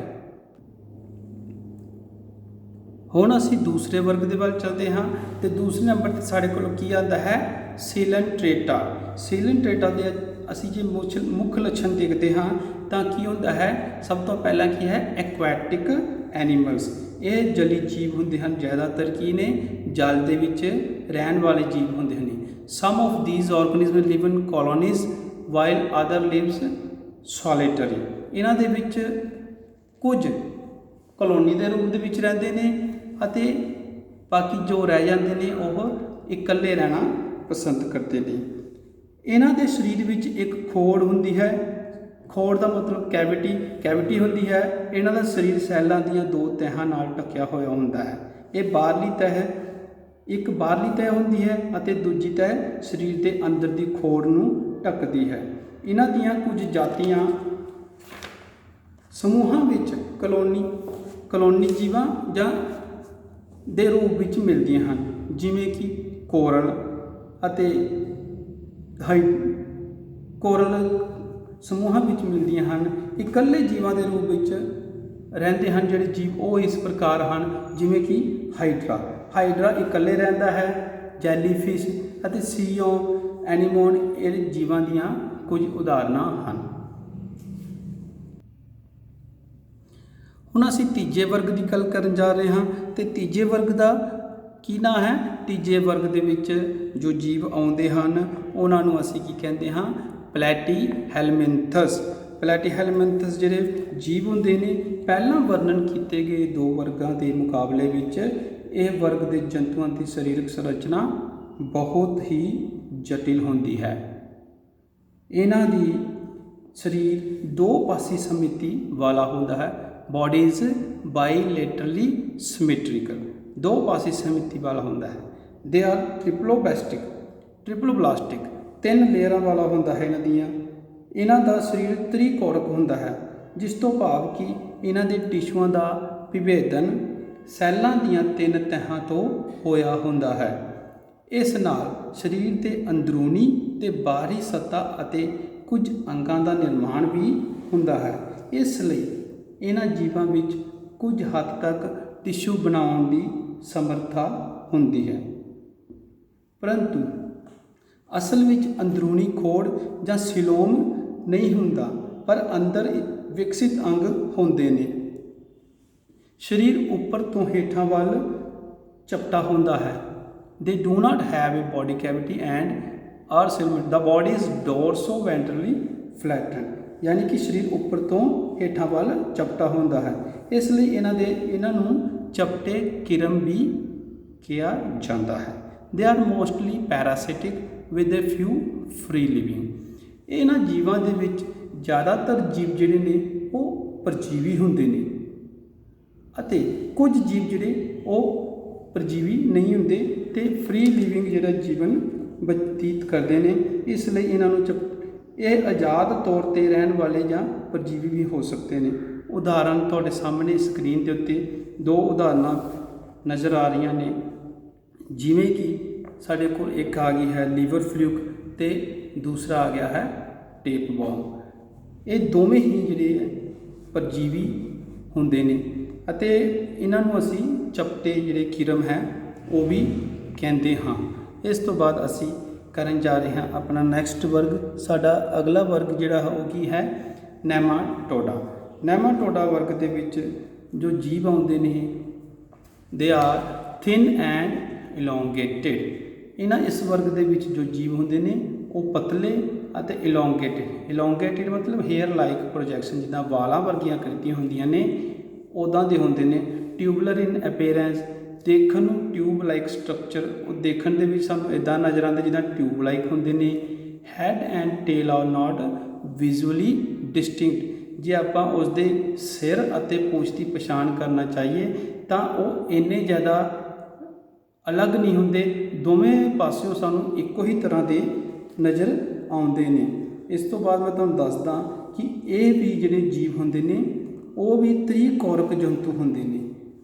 ਹੁਣ ਅਸੀਂ ਦੂਸਰੇ ਵਰਗ ਦੇ ਵੱਲ ਚੱਲਦੇ ਹਾਂ ਅਤੇ ਦੂਸਰੇ ਨੰਬਰ 'ਤੇ ਸਾਡੇ ਕੋਲ ਕੀ ਆਉਂਦਾ ਹੈ? ਸੀਲੈਂਟਰੇਟਾ। ਸੀਲੈਂਟਰੇਟਾ ਦੇ ਅਸੀਂ ਜੇ ਮੁੱਖ ਲੱਛਣ ਦੇਖਦੇ ਹਾਂ ਤਾਂ ਕੀ ਹੁੰਦਾ ਹੈ? ਸਭ ਤੋਂ ਪਹਿਲਾਂ ਕੀ ਹੈ? Aquatic animals. ਇਹ ਜਲੀ ਜੀਵ ਹੁੰਦੇ ਹਨ, ਜ਼ਿਆਦਾਤਰ ਕੀ ਨੇ? ਜਲ ਦੇ ਵਿੱਚ ਰਹਿਣ ਵਾਲੇ ਜੀਵ ਹੁੰਦੇ ਹਨ। Some of these organism live in colonies while other lives solitary. ਇਹਨਾਂ ਦੇ ਵਿੱਚ ਕੁਝ ਕਲੋਨੀ ਦੇ ਰੂਪ ਦੇ ਵਿੱਚ ਰਹਿੰਦੇ ਨੇ ਅਤੇ ਬਾਕੀ ਜੋ ਰਹਿ ਜਾਂਦੇ ਨੇ ਉਹ ਇਕੱਲੇ ਰਹਿਣਾ ਪਸੰਦ ਕਰਦੇ ਨੇ। ਇਹਨਾਂ ਦੇ ਸਰੀਰ ਵਿੱਚ ਇੱਕ ਖੋੜ ਹੁੰਦੀ ਹੈ। ਖੋੜ ਦਾ ਮਤਲਬ ਕੈਵਿਟੀ ਹੁੰਦੀ ਹੈ। ਇਹਨਾਂ ਦਾ ਸਰੀਰ ਸੈੱਲਾਂ ਦੀਆਂ ਦੋ ਤਹਿਾਂ ਨਾਲ ਢਕਿਆ ਹੋਇਆ ਹੁੰਦਾ ਹੈ। ਇਹ ਬਾਹਰਲੀ ਬਾਹਰਲੀ ਤਹਿ ਹੁੰਦੀ ਹੈ ਅਤੇ ਦੂਜੀ ਤਹਿ ਸਰੀਰ ਦੇ ਅੰਦਰ ਦੀ ਖੋੜ ਨੂੰ ਢੱਕਦੀ ਹੈ। ਇਹਨਾਂ ਦੀਆਂ ਕੁਝ ਜਾਤੀਆਂ ਸਮੂਹਾਂ ਵਿੱਚ ਕਲੋਨੀ ਜੀਵਾਂ ਜਾਂ ਦੇ ਰੂਪ ਵਿੱਚ ਮਿਲਦੀਆਂ ਹਨ, ਜਿਵੇਂ ਕਿ ਕੋਰਲ ਅਤੇ ਕੋਰਲ ਸਮੂਹਾਂ ਵਿੱਚ ਮਿਲਦੀਆਂ ਹਨ। ਇਕੱਲੇ ਜੀਵਾਂ ਦੇ ਰੂਪ ਵਿੱਚ ਰਹਿੰਦੇ ਹਨ ਜਿਹੜੇ ਜੀਵ, ਉਹ ਇਸ ਪ੍ਰਕਾਰ ਹਨ ਜਿਵੇਂ ਕਿ ਹਾਈਡਰਾ ਇਕੱਲੇ ਰਹਿੰਦਾ ਹੈ। ਜੈਲੀਫਿਸ਼ ਅਤੇ ਸੀਓ ਐਨੀਮੋਨ ਇਹ ਜੀਵਾਂ ਦੀਆਂ ਕੁਝ ਉਦਾਹਰਨਾਂ ਹਨ। ਹੁਣ ਅਸੀਂ ਤੀਜੇ ਵਰਗ ਦੀ ਗੱਲ ਕਰਨ ਜਾ ਰਹੇ ਹਾਂ ਅਤੇ ਤੀਜੇ ਵਰਗ ਦਾ ਕੀ ਨਾਂ ਹੈ? ਤੀਜੇ ਵਰਗ ਦੇ ਵਿੱਚ ਜੋ ਜੀਵ ਆਉਂਦੇ ਹਨ ਉਹਨਾਂ ਨੂੰ ਅਸੀਂ ਕੀ ਕਹਿੰਦੇ ਹਾਂ? ਪਲੈਟੀਹੈਲਮਿਨਥਸ। ਪਲੈਟੀਹੈਲਮਿਨਥਸ ਜਿਹੜੇ ਜੀਵ ਹੁੰਦੇ ਨੇ, ਪਹਿਲਾਂ ਵਰਣਨ ਕੀਤੇ ਗਏ ਦੋ ਵਰਗਾਂ ਦੇ ਮੁਕਾਬਲੇ ਵਿੱਚ ਇਹ ਵਰਗ ਦੇ ਜੰਤੂਆਂ ਦੀ ਸਰੀਰਕ ਸੰਰਚਨਾ ਬਹੁਤ ਹੀ ਜਟਿਲ ਹੁੰਦੀ ਹੈ। ਇਹਨਾਂ ਦੀ ਸਰੀਰ ਦੋ ਪਾਸੀ ਸਮਿਤੀ ਵਾਲਾ ਹੁੰਦਾ ਹੈ। ਬੋਡੀ ਇਜ਼ ਬਾਈਲੇਟਰਲੀ ਸਿਮੈਟ੍ਰੀਕਲ, ਦੋ ਪਾਸੀ ਸਮਿਤੀ ਵਾਲਾ ਹੁੰਦਾ ਹੈ। ਦੇ ਆਰ ਟ੍ਰਿਪਲੋਬਲਾਸਟਿਕ, ਤਿੰਨ ਲੇਅਰਾਂ ਵਾਲਾ ਹੁੰਦਾ ਹੈ ਇਹਨਾਂ ਦਾ ਸਰੀਰ ਤ੍ਰਿਕੋਣਕ ਹੁੰਦਾ ਹੈ, ਜਿਸ ਤੋਂ ਭਾਵ ਕਿ ਇਹਨਾਂ ਦੇ ਟਿਸ਼ੂਆਂ ਦਾ ਵਿਭੇਦਨ ਸੈੱਲਾਂ ਦੀਆਂ ਤਿੰਨ ਤਹਾਂ ਤੋਂ ਹੋਇਆ ਹੁੰਦਾ ਹੈ। ਇਸ ਨਾਲ ਸਰੀਰ ਦੇ ਅੰਦਰੂਨੀ ਤੇ ਬਾਹਰੀ ਸਤ੍ਹਾ ਅਤੇ ਕੁਝ ਅੰਗਾਂ ਦਾ ਨਿਰਮਾਣ ਵੀ ਹੁੰਦਾ ਹੈ। ਇਸ ਲਈ ਇਹਨਾਂ ਜੀਵਾਂ ਵਿੱਚ ਕੁਝ ਹੱਦ ਤੱਕ ਟਿਸ਼ੂ ਬਣਾਉਣ ਦੀ ਸਮਰੱਥਾ ਹੁੰਦੀ ਹੈ, ਪਰੰਤੂ ਅਸਲ ਵਿੱਚ ਅੰਦਰੂਨੀ ਖੋੜ ਜਾਂ ਸਿਲੋਮ ਨਹੀਂ ਹੁੰਦਾ, ਪਰ ਅੰਦਰ ਵਿਕਸਿਤ ਅੰਗ ਹੁੰਦੇ ਨੇ। ਸਰੀਰ ਉੱਪਰ ਤੋਂ ਹੇਠਾਂ ਵੱਲ ਚਪਟਾ ਹੁੰਦਾ ਹੈ। They do not have a body cavity and are cylindrical. The body is dorso-ventrally flattened, यानी कि शरीर ऊपर तो हेठां वाल चपटा होंदा है, इसलिए इन्हां नूं चपटे किरम भी किया जाता है। They are mostly parasitic with a few free living. इन्हां जीवां दे विच ज़्यादातर जीव जिहड़े ने वो परजीवी हुंदे ने ਅਤੇ ਕੁਝ ਜੀਵ ਜਿਹੜੇ ਉਹ ਪਰਜੀਵੀ ਨਹੀਂ ਹੁੰਦੇ ਤੇ ਫ੍ਰੀ ਲਿਵਿੰਗ ਜਿਹੜਾ ਜੀਵਨ ਬਤੀਤ ਕਰਦੇ ਨੇ। ਇਸ ਲਈ ਇਹਨਾਂ ਨੂੰ ਇਹ ਆਜ਼ਾਦ ਤੌਰ 'ਤੇ ਰਹਿਣ ਵਾਲੇ ਜਾਂ ਪਰਜੀਵੀ ਵੀ ਹੋ ਸਕਦੇ ਨੇ। ਉਦਾਹਰਨ ਤੁਹਾਡੇ ਸਾਹਮਣੇ ਸਕਰੀਨ ਦੇ ਉੱਤੇ ਦੋ ਉਦਾਹਰਨਾਂ ਨਜ਼ਰ ਆ ਰਹੀਆਂ ਨੇ, ਜਿਵੇਂ ਕਿ ਸਾਡੇ ਕੋਲ ਇੱਕ ਆ ਗਈ ਹੈ ਲੀਵਰ ਫਲੂਕ ਤੇ ਦੂਸਰਾ ਆ ਗਿਆ ਹੈ ਟੇਪ ਵਰਮ। ਇਹ ਦੋਵੇਂ ਹੀ ਜਿਹੜੇ ਪਰਜੀਵੀ ਹੁੰਦੇ ਨੇ ਅਤੇ ਇਹਨਾਂ ਨੂੰ ਅਸੀਂ ਚਪਟੇ ਜਿਹੜੇ ਕਿਰਮ ਹੈ ਉਹ ਵੀ ਕਹਿੰਦੇ ਹਾਂ। ਇਸ ਤੋਂ ਬਾਅਦ ਅਸੀਂ ਕਰਨ ਜਾ ਰਹੇ ਹਾਂ ਆਪਣਾ ਨੈਕਸਟ ਵਰਗ। ਸਾਡਾ ਅਗਲਾ ਵਰਗ ਜਿਹੜਾ ਉਹ ਕੀ ਹੈ, ਨੈਮਾਟੋਡਾ। ਨੈਮਾਟੋਡਾ ਵਰਗ ਦੇ ਵਿੱਚ ਜੋ ਜੀਵ ਆਉਂਦੇ ਨੇ ਦੇ ਆਰ ਥਿਨ ਐਂਡ ਇਲੋਂਗੇਟਿਡ। ਇਸ ਵਰਗ ਦੇ ਵਿੱਚ ਜੋ ਜੀਵ ਹੁੰਦੇ ਨੇ ਉਹ ਪਤਲੇ ਅਤੇ ਇਲੋਂਗੇਟਿਡ ਮਤਲਬ ਹੇਅਰ ਲਾਈਕ ਪ੍ਰੋਜੈਕਸ਼ਨ, ਜਿੱਦਾਂ ਵਾਲਾਂ ਵਰਗੀਆਂ ਆਕ੍ਰਿਤੀਆਂ ਹੁੰਦੀਆਂ ਨੇ ਉੱਦਾਂ ਦੇ ਹੁੰਦੇ ਨੇ। ਟਿਊਬਲਰ ਇਨ ਅਪੀਅਰੈਂਸ, ਦੇਖਣ ਨੂੰ ਟਿਊਬ ਲਾਈਕ ਸਟਰਕਚਰ, ਉਹ ਦੇਖਣ ਦੇ ਵਿੱਚ ਸਾਨੂੰ ਇੱਦਾਂ ਨਜ਼ਰ ਆਉਂਦੇ ਜਿੱਦਾਂ ਟਿਊਬ ਲਾਈਕ ਹੁੰਦੇ ਨੇ। Head and tail are not visually distinct, ਜੇ ਆਪਾਂ ਉਸਦੇ ਸਿਰ ਅਤੇ ਪੂੰਛ ਦੀ ਪਛਾਣ ਕਰਨਾ ਚਾਹੀਏ ਤਾਂ ਉਹ ਇੰਨੇ ਜ਼ਿਆਦਾ ਅਲੱਗ ਨਹੀਂ ਹੁੰਦੇ, ਦੋਵੇਂ ਪਾਸਿਓਂ ਸਾਨੂੰ ਇੱਕੋ ਹੀ ਤਰ੍ਹਾਂ ਦੇ ਨਜ਼ਰ ਆਉਂਦੇ ਨੇ। ਇਸ ਤੋਂ ਬਾਅਦ ਮੈਂ ਤੁਹਾਨੂੰ ਦੱਸਦਾ ਕਿ ਇਹ ਵੀ ਜਿਹੜੇ ਜੀਵ ਹੁੰਦੇ ਨੇ ਉਹ ਵੀ ਤ੍ਰਿਕੋਣਕ ਜੰਤੂ ਹੁੰਦੇ ਨੇ,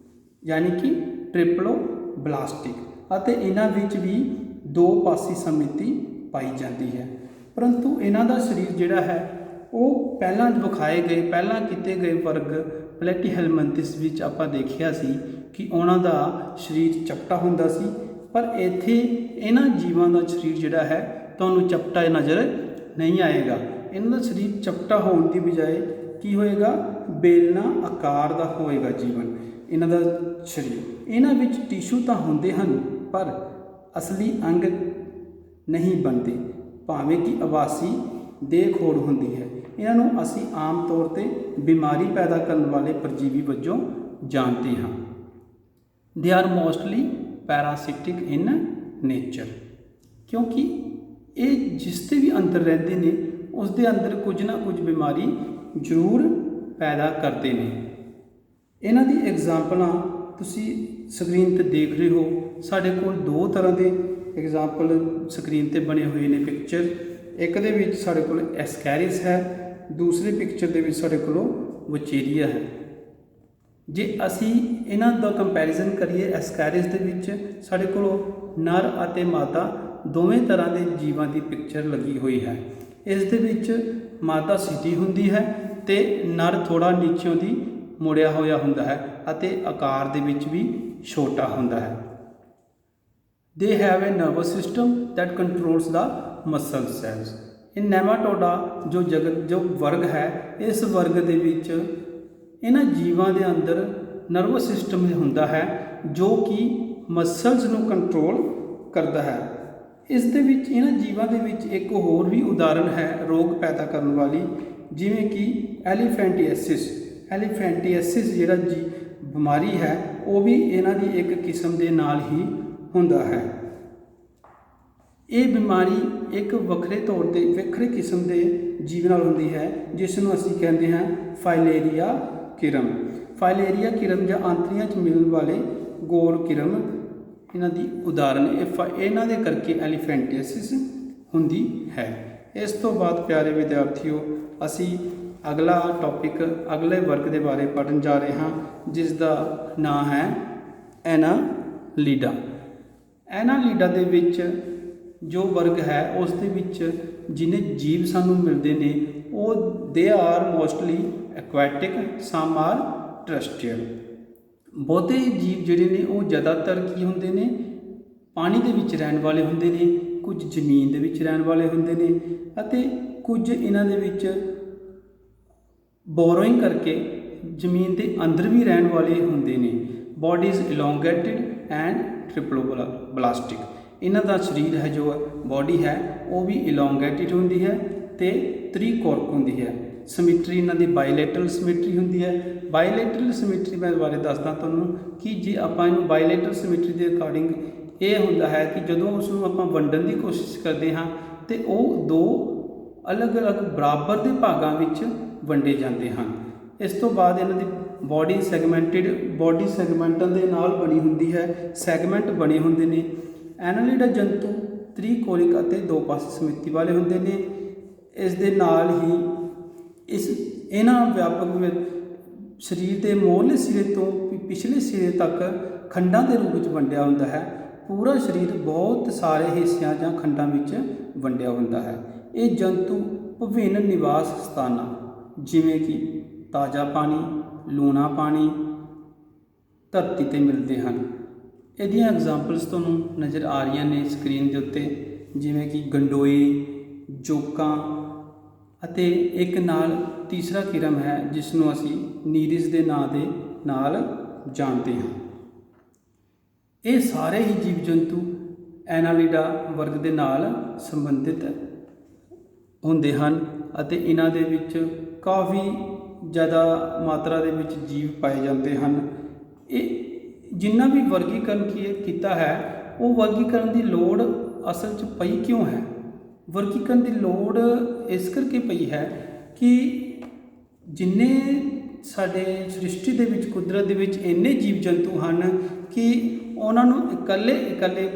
ਯਾਨੀ ਕਿ ਟ੍ਰਿਪਲੋਬਲਾਸਟਿਕ, ਅਤੇ ਇਹਨਾਂ ਵਿੱਚ ਵੀ ਦੋ ਪਾਸੀ ਸਮਿਤੀ ਪਾਈ ਜਾਂਦੀ ਹੈ। ਪਰੰਤੂ ਇਹਨਾਂ ਦਾ ਸਰੀਰ ਜਿਹੜਾ ਹੈ ਉਹ ਪਹਿਲਾਂ ਕੀਤੇ ਗਏ ਵਰਗ ਪਲੇਟੀਹੈਲਮੰਥਿਸ ਵਿੱਚ ਆਪਾਂ ਦੇਖਿਆ ਸੀ ਕਿ ਉਹਨਾਂ ਦਾ ਸਰੀਰ ਚਪਟਾ ਹੁੰਦਾ ਸੀ, ਪਰ ਇੱਥੇ ਇਹਨਾਂ ਜੀਵਾਂ ਦਾ ਸਰੀਰ ਜਿਹੜਾ ਹੈ ਤੁਹਾਨੂੰ ਚਪਟਾ ਨਜ਼ਰ ਨਹੀਂ ਆਏਗਾ। ਇਹਨਾਂ ਦਾ ਸਰੀਰ ਚਪਟਾ ਹੋਣ ਦੀ ਬਜਾਏ ਕੀ ਹੋਏਗਾ, ਬੇਲਣਾ ਆਕਾਰ ਦਾ ਹੋਏਗਾ ਜੀਵਨ ਇਹਨਾਂ ਦਾ ਸਰੀਰ। ਇਹਨਾਂ ਵਿੱਚ ਟਿਸ਼ੂ ਤਾਂ ਹੁੰਦੇ ਹਨ ਪਰ ਅਸਲੀ ਅੰਗ ਨਹੀਂ ਬਣਦੇ, ਭਾਵੇਂ ਕਿ ਆਵਾਸੀ ਦੇਹ ਖੋੜ ਹੁੰਦੀ ਹੈ। ਇਹਨਾਂ ਨੂੰ ਅਸੀਂ ਆਮ ਤੌਰ 'ਤੇ ਬਿਮਾਰੀ ਪੈਦਾ ਕਰਨ ਵਾਲੇ ਪਰਜੀਵੀ ਵਜੋਂ ਜਾਣਦੇ ਹਾਂ। They are mostly parasitic in nature, ਕਿਉਂਕਿ ਇਹ ਜਿਸ 'ਤੇ ਵੀ ਅੰਦਰ ਰਹਿੰਦੇ ਨੇ ਉਸ ਦੇ ਅੰਦਰ ਕੁਝ ਨਾ ਕੁਝ ਬਿਮਾਰੀ ਜ਼ਰੂਰ ਪੈਦਾ ਕਰਦੇ ਨੇ। ਇਹਨਾਂ ਦੀ ਐਗਜ਼ਾਮਪਲਾਂ ਤੁਸੀਂ ਸਕਰੀਨ 'ਤੇ ਦੇਖ ਰਹੇ ਹੋ। ਸਾਡੇ ਕੋਲ ਦੋ ਤਰ੍ਹਾਂ ਦੇ ਐਗਜ਼ਾਮਪਲ ਸਕਰੀਨ 'ਤੇ ਬਣੇ ਹੋਏ ਨੇ ਪਿਕਚਰ। ਇੱਕ ਦੇ ਵਿੱਚ ਸਾਡੇ ਕੋਲ ਐਸਕੈਰਿਸ ਹੈ, ਦੂਸਰੇ ਪਿਕਚਰ ਦੇ ਵਿੱਚ ਸਾਡੇ ਕੋਲ ਵਚੇਰੀਆ ਹੈ। ਜੇ ਅਸੀਂ ਇਹਨਾਂ ਦਾ ਕੰਪੈਰੀਜ਼ਨ ਕਰੀਏ, ਐਸਕੈਰਿਸ ਦੇ ਵਿੱਚ ਸਾਡੇ ਕੋਲ ਨਰ ਅਤੇ ਮਾਦਾ ਦੋਵੇਂ ਤਰ੍ਹਾਂ ਦੇ ਜੀਵਾਂ ਦੀ ਪਿਕਚਰ ਲੱਗੀ ਹੋਈ ਹੈ। ਇਸ ਦੇ ਵਿੱਚ ਮਾਦਾ ਸਿੱਧੀ ਹੁੰਦੀ ਹੈ ਤੇ ਨਰ ਥੋੜ੍ਹਾ ਨੀਚਿਓਂ ਦੀ ਮੁੜਿਆ ਹੋਇਆ ਹੁੰਦਾ ਹੈ ਅਤੇ ਆਕਾਰ ਦੇ ਵਿੱਚ ਵੀ ਛੋਟਾ ਹੁੰਦਾ ਹੈ। They have a nervous system that controls the muscle cells. ਇਹ ਨੈਮਾਟੋਡਾ ਜੋ ਵਰਗ ਹੈ, ਇਸ ਵਰਗ ਦੇ ਵਿੱਚ ਇਹਨਾਂ ਜੀਵਾਂ ਦੇ ਅੰਦਰ ਨਰਵਸ ਸਿਸਟਮ ਹੁੰਦਾ ਹੈ ਜੋ ਕਿ ਮਸਲਸ ਨੂੰ ਕੰਟਰੋਲ ਕਰਦਾ ਹੈ। ਇਸ ਦੇ ਵਿੱਚ ਇਹਨਾਂ ਜੀਵਾਂ ਦੇ ਵਿੱਚ ਇੱਕ ਹੋਰ ਵੀ ਉਦਾਹਰਨ ਹੈ ਰੋਗ ਪੈਦਾ ਕਰਨ ਵਾਲੀ, ਜਿਵੇਂ ਕਿ ਐਲੀਫੈਂਟੀਐਸਿਸ ਜਿਹੜਾ ਬਿਮਾਰੀ ਹੈ ਉਹ ਵੀ ਇਹਨਾਂ ਦੀ ਇੱਕ ਕਿਸਮ ਦੇ ਨਾਲ ਹੀ ਹੁੰਦਾ ਹੈ। ਇਹ ਬਿਮਾਰੀ ਇੱਕ ਵੱਖਰੇ ਤੌਰ 'ਤੇ ਵੱਖਰੇ ਕਿਸਮ ਦੇ ਜੀਵ ਨਾਲ ਹੁੰਦੀ ਹੈ, ਜਿਸ ਨੂੰ ਅਸੀਂ ਕਹਿੰਦੇ ਹਾਂ ਫਾਈਲੇਰੀਆ ਕਿਰਮ। ਫਾਈਲੇਰੀਆ ਕਿਰਮ ਜਾਂ ਆਂਤੜੀਆਂ 'ਚ ਮਿਲਣ ਵਾਲੇ ਗੋਲ ਕਿਰਮ ਇਹਨਾਂ ਦੀ ਉਦਾਹਰਨ ਇਹਨਾਂ ਦੇ ਕਰਕੇ ਐਲੀਫੈਂਟਿਆਸਿਸ ਹੁੰਦੀ ਹੈ। ਇਸ ਤੋਂ ਬਾਅਦ ਪਿਆਰੇ ਵਿਦਿਆਰਥੀਓ, ਅਸੀਂ ਅਗਲਾ ਟੌਪਿਕ ਅਗਲੇ ਵਰਗ ਦੇ ਬਾਰੇ ਪੜ੍ਹਨ ਜਾ ਰਹੇ ਹਾਂ, ਜਿਸ ਦਾ ਨਾਂ ਹੈ ਐਨਾਲੀਡਾ। ਐਨਾਲੀਡਾ ਦੇ ਵਿੱਚ ਜੋ ਵਰਗ ਹੈ ਉਸ ਦੇ ਵਿੱਚ ਜਿੰਨੇ ਜੀਵ ਸਾਨੂੰ ਮਿਲਦੇ ਨੇ ਉਹ they are mostly aquatic, some are terrestrial. ਬਹੁਤੇ ਜੀਵ ਜਿਹੜੇ ਨੇ ਉਹ ਜ਼ਿਆਦਾਤਰ ਕੀ ਹੁੰਦੇ ਨੇ, ਪਾਣੀ ਦੇ ਵਿੱਚ ਰਹਿਣ ਵਾਲੇ ਹੁੰਦੇ ਨੇ, ਕੁਝ ਜ਼ਮੀਨ ਦੇ ਵਿੱਚ ਰਹਿਣ ਵਾਲੇ ਹੁੰਦੇ ਨੇ ਅਤੇ ਕੁਝ ਇਹਨਾਂ ਦੇ ਵਿੱਚ ਬੋਰੋਇੰਗ ਕਰਕੇ ਜ਼ਮੀਨ ਦੇ ਅੰਦਰ ਵੀ ਰਹਿਣ ਵਾਲੇ ਹੁੰਦੇ ਨੇ। Bodies elongated and triploblastic. ਇਹਨਾਂ ਦਾ ਸਰੀਰ ਹੈ ਜੋ ਬੋਡੀ ਹੈ ਉਹ ਵੀ ਇਲੋਂਗੇਟਿਡ ਹੁੰਦੀ ਹੈ ਅਤੇ ਤ੍ਰਿਕੋਰਕ ਹੁੰਦੀ ਹੈ। ਸਮਿਟਰੀ ਇਹਨਾਂ ਦੀ ਬਾਈਲੇਟਰਲ ਸਮਿਟਰੀ ਹੁੰਦੀ ਹੈ। ਬਾਈਲੇਟਰਲ ਸਮਿਟਰੀ ਮੈਂ ਬਾਰੇ ਦੱਸਦਾ ਤੁਹਾਨੂੰ ਕਿ ਜੇ ਆਪਾਂ ਇਹਨੂੰ ਬਾਈਲੇਟਰਲ ਸਮਿਟਰੀ ਦੇ ਅਕੋਰਡਿੰਗ ਇਹ ਹੁੰਦਾ ਹੈ ਕਿ ਜਦੋਂ ਉਸ ਨੂੰ ਆਪਾਂ ਵੰਡਣ ਦੀ ਕੋਸ਼ਿਸ਼ ਕਰਦੇ ਹਾਂ ਤੇ ਉਹ ਦੋ ਅਲੱਗ-ਅਲੱਗ ਬਰਾਬਰ ਦੇ ਭਾਗਾਂ ਵਿੱਚ ਵੰਡੇ ਜਾਂਦੇ ਹਨ। ਇਸ ਤੋਂ ਬਾਅਦ ਇਹਨਾਂ ਦੀ ਬੋਡੀ ਸੈਗਮੈਂਟਾਂ ਦੇ ਨਾਲ ਬਣੀ ਹੁੰਦੀ ਹੈ, ਸੈਗਮੈਂਟ ਬਣੇ ਹੁੰਦੇ ਨੇ। ਐਨਾਲੀਡਾ ਜੰਤੂ ਤ੍ਰਿਕੋਣਿਕ ਅਤੇ ਦੋ ਪਾਸੇ ਸਮਿਤੀ ਵਾਲੇ ਹੁੰਦੇ ਨੇ। ਇਸ ਦੇ ਨਾਲ ਹੀ ਇਹਨਾਂ ਵਿਆਪਕ ਸਰੀਰ ਦੇ ਮੋਹਰਲੇ ਸਿਰੇ ਤੋਂ ਪਿਛਲੇ ਸਿਰੇ ਤੱਕ ਖੰਡਾਂ ਦੇ ਰੂਪ ਵਿੱਚ ਵੰਡਿਆ ਹੁੰਦਾ ਹੈ। ਪੂਰਾ ਸਰੀਰ ਬਹੁਤ ਸਾਰੇ ਹਿੱਸਿਆਂ ਜਾਂ ਖੰਡਾਂ ਵਿੱਚ ਵੰਡਿਆ ਹੁੰਦਾ ਹੈ। ਇਹ ਜੰਤੂ ਵਿਭਿੰਨ ਨਿਵਾਸ ਸਥਾਨਾਂ ਜਿਵੇਂ ਕਿ ਤਾਜ਼ਾ ਪਾਣੀ, ਲੂਣਾ ਪਾਣੀ, ਧਰਤੀ 'ਤੇ ਮਿਲਦੇ ਹਨ। ਇਹਦੀਆਂ ਐਗਜ਼ਾਮਪਲਸ ਤੁਹਾਨੂੰ ਨਜ਼ਰ ਆ ਰਹੀਆਂ ਨੇ ਸਕਰੀਨ ਦੇ ਉੱਤੇ, ਜਿਵੇਂ ਕਿ ਗੰਡੋਏ, ਜੋਕਾਂ ਅਤੇ ਇੱਕ ਨਾਲ ਤੀਸਰਾ ਕਿਰਮ ਹੈ ਜਿਸ ਨੂੰ ਅਸੀਂ ਨੀਰਿਸ ਦੇ ਨਾਂ ਦੇ ਨਾਲ ਜਾਣਦੇ ਹਾਂ। ਇਹ ਸਾਰੇ ਹੀ ਜੀਵ ਜੰਤੂ ਐਨਾਲੀਡਾ ਵਰਗ ਦੇ ਨਾਲ ਸੰਬੰਧਿਤ ਹੁੰਦੇ ਹਨ ਅਤੇ ਇਹਨਾਂ ਦੇ ਵਿੱਚ ਕਾਫੀ ਜ਼ਿਆਦਾ ਮਾਤਰਾ ਦੇ ਵਿੱਚ ਜੀਵ ਪਾਏ ਜਾਂਦੇ ਹਨ। ਇਹ ਜਿੰਨਾ ਵੀ ਵਰਗੀਕਰਨ ਕੀਤਾ ਹੈ ਉਹ ਵਰਗੀਕਰਨ ਦੀ ਲੋੜ ਅਸਲ 'ਚ ਪਈ ਕਿਉਂ ਹੈ? ਵਰਗੀਕਰਨ ਦੀ ਲੋੜ ਇਸ ਕਰਕੇ ਪਈ ਹੈ ਕਿ ਜਿੰਨੇ ਸਾਡੇ ਸ੍ਰਿਸ਼ਟੀ ਦੇ ਵਿੱਚ, ਕੁਦਰਤ ਦੇ ਵਿੱਚ ਇੰਨੇ ਜੀਵ ਜੰਤੂ ਹਨ ਕਿ ਉਹਨਾਂ ਨੂੰ ਇਕੱਲੇ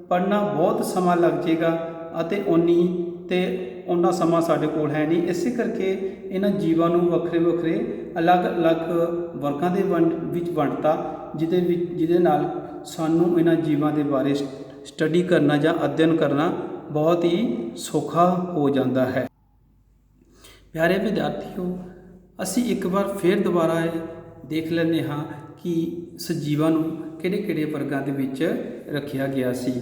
ਪੜ੍ਹਨਾ ਬਹੁਤ ਸਮਾਂ ਲੱਗ ਜਾਏਗਾ ਅਤੇ ਉਹਨਾਂ ਸਮਾਂ ਸਾਡੇ ਕੋਲ ਹੈ ਨਹੀਂ। ਇਸੇ ਕਰਕੇ ਇਹਨਾਂ ਜੀਵਾਂ ਨੂੰ ਵੱਖਰੇ ਅਲੱਗ-ਅਲੱਗ ਵਰਗਾਂ ਦੇ ਵਿੱਚ ਵੰਡਤਾ, ਜਿਹਦੇ ਨਾਲ ਸਾਨੂੰ ਇਹਨਾਂ ਜੀਵਾਂ ਦੇ ਬਾਰੇ ਸਟੱਡੀ ਕਰਨਾ ਜਾਂ ਅਧਿਐਨ ਕਰਨਾ ਬਹੁਤ ਹੀ ਸੌਖਾ ਹੋ ਜਾਂਦਾ ਹੈ। ਪਿਆਰੇ ਵਿਦਿਆਰਥੀਓ, ਅਸੀਂ ਇੱਕ ਵਾਰ ਫਿਰ ਦੁਬਾਰਾ ਦੇਖ ਲੈਂਦੇ ਹਾਂ ਕਿ ਸਜੀਵਾਂ ਨੂੰ ਕਿਹੜੇ ਵਰਗਾਂ ਦੇ ਵਿੱਚ ਰੱਖਿਆ ਗਿਆ ਸੀ।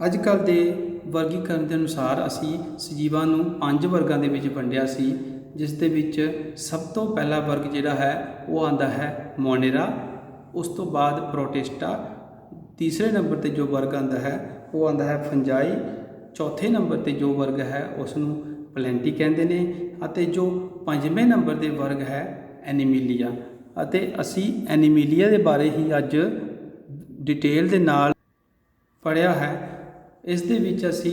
ਅੱਜ ਕੱਲ੍ਹ ਦੇ ਵਰਗੀਕਰਨ ਦੇ ਅਨੁਸਾਰ ਅਸੀਂ ਸਜੀਵਾਂ ਨੂੰ 5 ਵਰਗਾਂ ਦੇ ਵਿੱਚ ਵੰਡਿਆ ਸੀ, ਜਿਸ ਦੇ ਵਿੱਚ ਸਭ ਤੋਂ ਪਹਿਲਾ ਵਰਗ ਜਿਹੜਾ ਹੈ ਉਹ ਆਉਂਦਾ ਹੈ ਮੋਨੇਰਾ, ਉਸ ਤੋਂ ਬਾਅਦ ਪ੍ਰੋਟਿਸਟਾ, ਤੀਸਰੇ ਨੰਬਰ 'ਤੇ ਜੋ ਵਰਗ ਆਉਂਦਾ ਹੈ ਉਹ ਆਉਂਦਾ ਹੈ ਫੰਜਾਈ, ਚੌਥੇ ਨੰਬਰ 'ਤੇ ਜੋ ਵਰਗ ਹੈ ਉਸ ਨੂੰ ਪਲੈਂਟੀ ਕਹਿੰਦੇ ਨੇ ਅਤੇ ਜੋ 5ਵੇਂ ਨੰਬਰ 'ਤੇ ਵਰਗ ਹੈ ਐਨੀਮੀਲੀਆ। ਅਤੇ ਅਸੀਂ ਐਨੀਮੀਲੀਆ ਦੇ ਬਾਰੇ ਹੀ ਅੱਜ ਡਿਟੇਲ ਦੇ ਨਾਲ ਪੜ੍ਹਿਆ ਹੈ। ਇਸ ਦੇ ਵਿੱਚ ਅਸੀਂ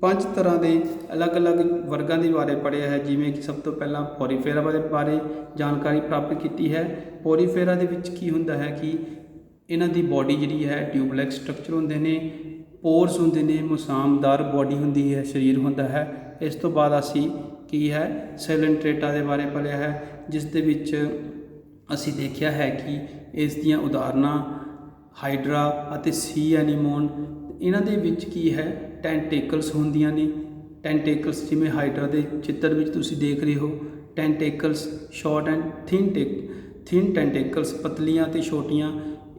5 ਤਰ੍ਹਾਂ ਦੇ ਅਲੱਗ-ਅਲੱਗ ਵਰਗਾਂ ਦੇ ਬਾਰੇ ਪੜ੍ਹਿਆ ਹੈ, ਜਿਵੇਂ ਕਿ ਸਭ ਤੋਂ ਪਹਿਲਾਂ ਪੋਰੀਫੇਰਾ ਬਾਰੇ ਜਾਣਕਾਰੀ ਪ੍ਰਾਪਤ ਕੀਤੀ ਹੈ। ਪੋਰੀਫੇਰਾ ਦੇ ਵਿੱਚ ਕੀ ਹੁੰਦਾ ਹੈ ਕਿ ਇਹਨਾਂ ਦੀ ਬੋਡੀ ਜਿਹੜੀ ਹੈ ਟਿਊਬਲੈਕ ਸਟਰਕਚਰ ਹੁੰਦੇ ਨੇ, ਪੋਰਸ ਹੁੰਦੇ ਨੇ, ਮੁਸਾਮਦਾਰ ਬੋਡੀ ਹੁੰਦੀ ਹੈ, ਸਰੀਰ ਹੁੰਦਾ ਹੈ। ਇਸ ਤੋਂ ਬਾਅਦ ਅਸੀਂ ਕੀ ਹੈ ਸੈਲੈਂਟਰੇਟਾ ਦੇ ਬਾਰੇ ਪੜ੍ਹਿਆ ਹੈ, ਜਿਸ ਦੇ ਵਿੱਚ ਅਸੀਂ ਦੇਖਿਆ ਹੈ ਕਿ ਇਸ ਦੀਆਂ ਉਦਾਹਰਨਾਂ ਹਾਈਡਰਾ ਅਤੇ ਸੀ ਐਨੀਮੋਨ। ਇਹਨਾਂ ਦੇ ਵਿੱਚ ਕੀ ਹੈ ਟੈਂਟੇਕਲਸ ਹੁੰਦੀਆਂ ਨੇ। ਟੈਂਟੇਕਲਸ ਜਿਵੇਂ ਹਾਈਡਰਾ ਦੇ ਚਿੱਤਰ ਵਿੱਚ ਤੁਸੀਂ ਦੇਖ ਰਹੇ ਹੋ, ਟੈਂਟੇਕਲਸ ਸ਼ਾਰਟ ਐਂਡ ਥਿਨ ਟੈਂਟੇਕਲਸ, ਪਤਲੀਆਂ ਅਤੇ ਛੋਟੀਆਂ।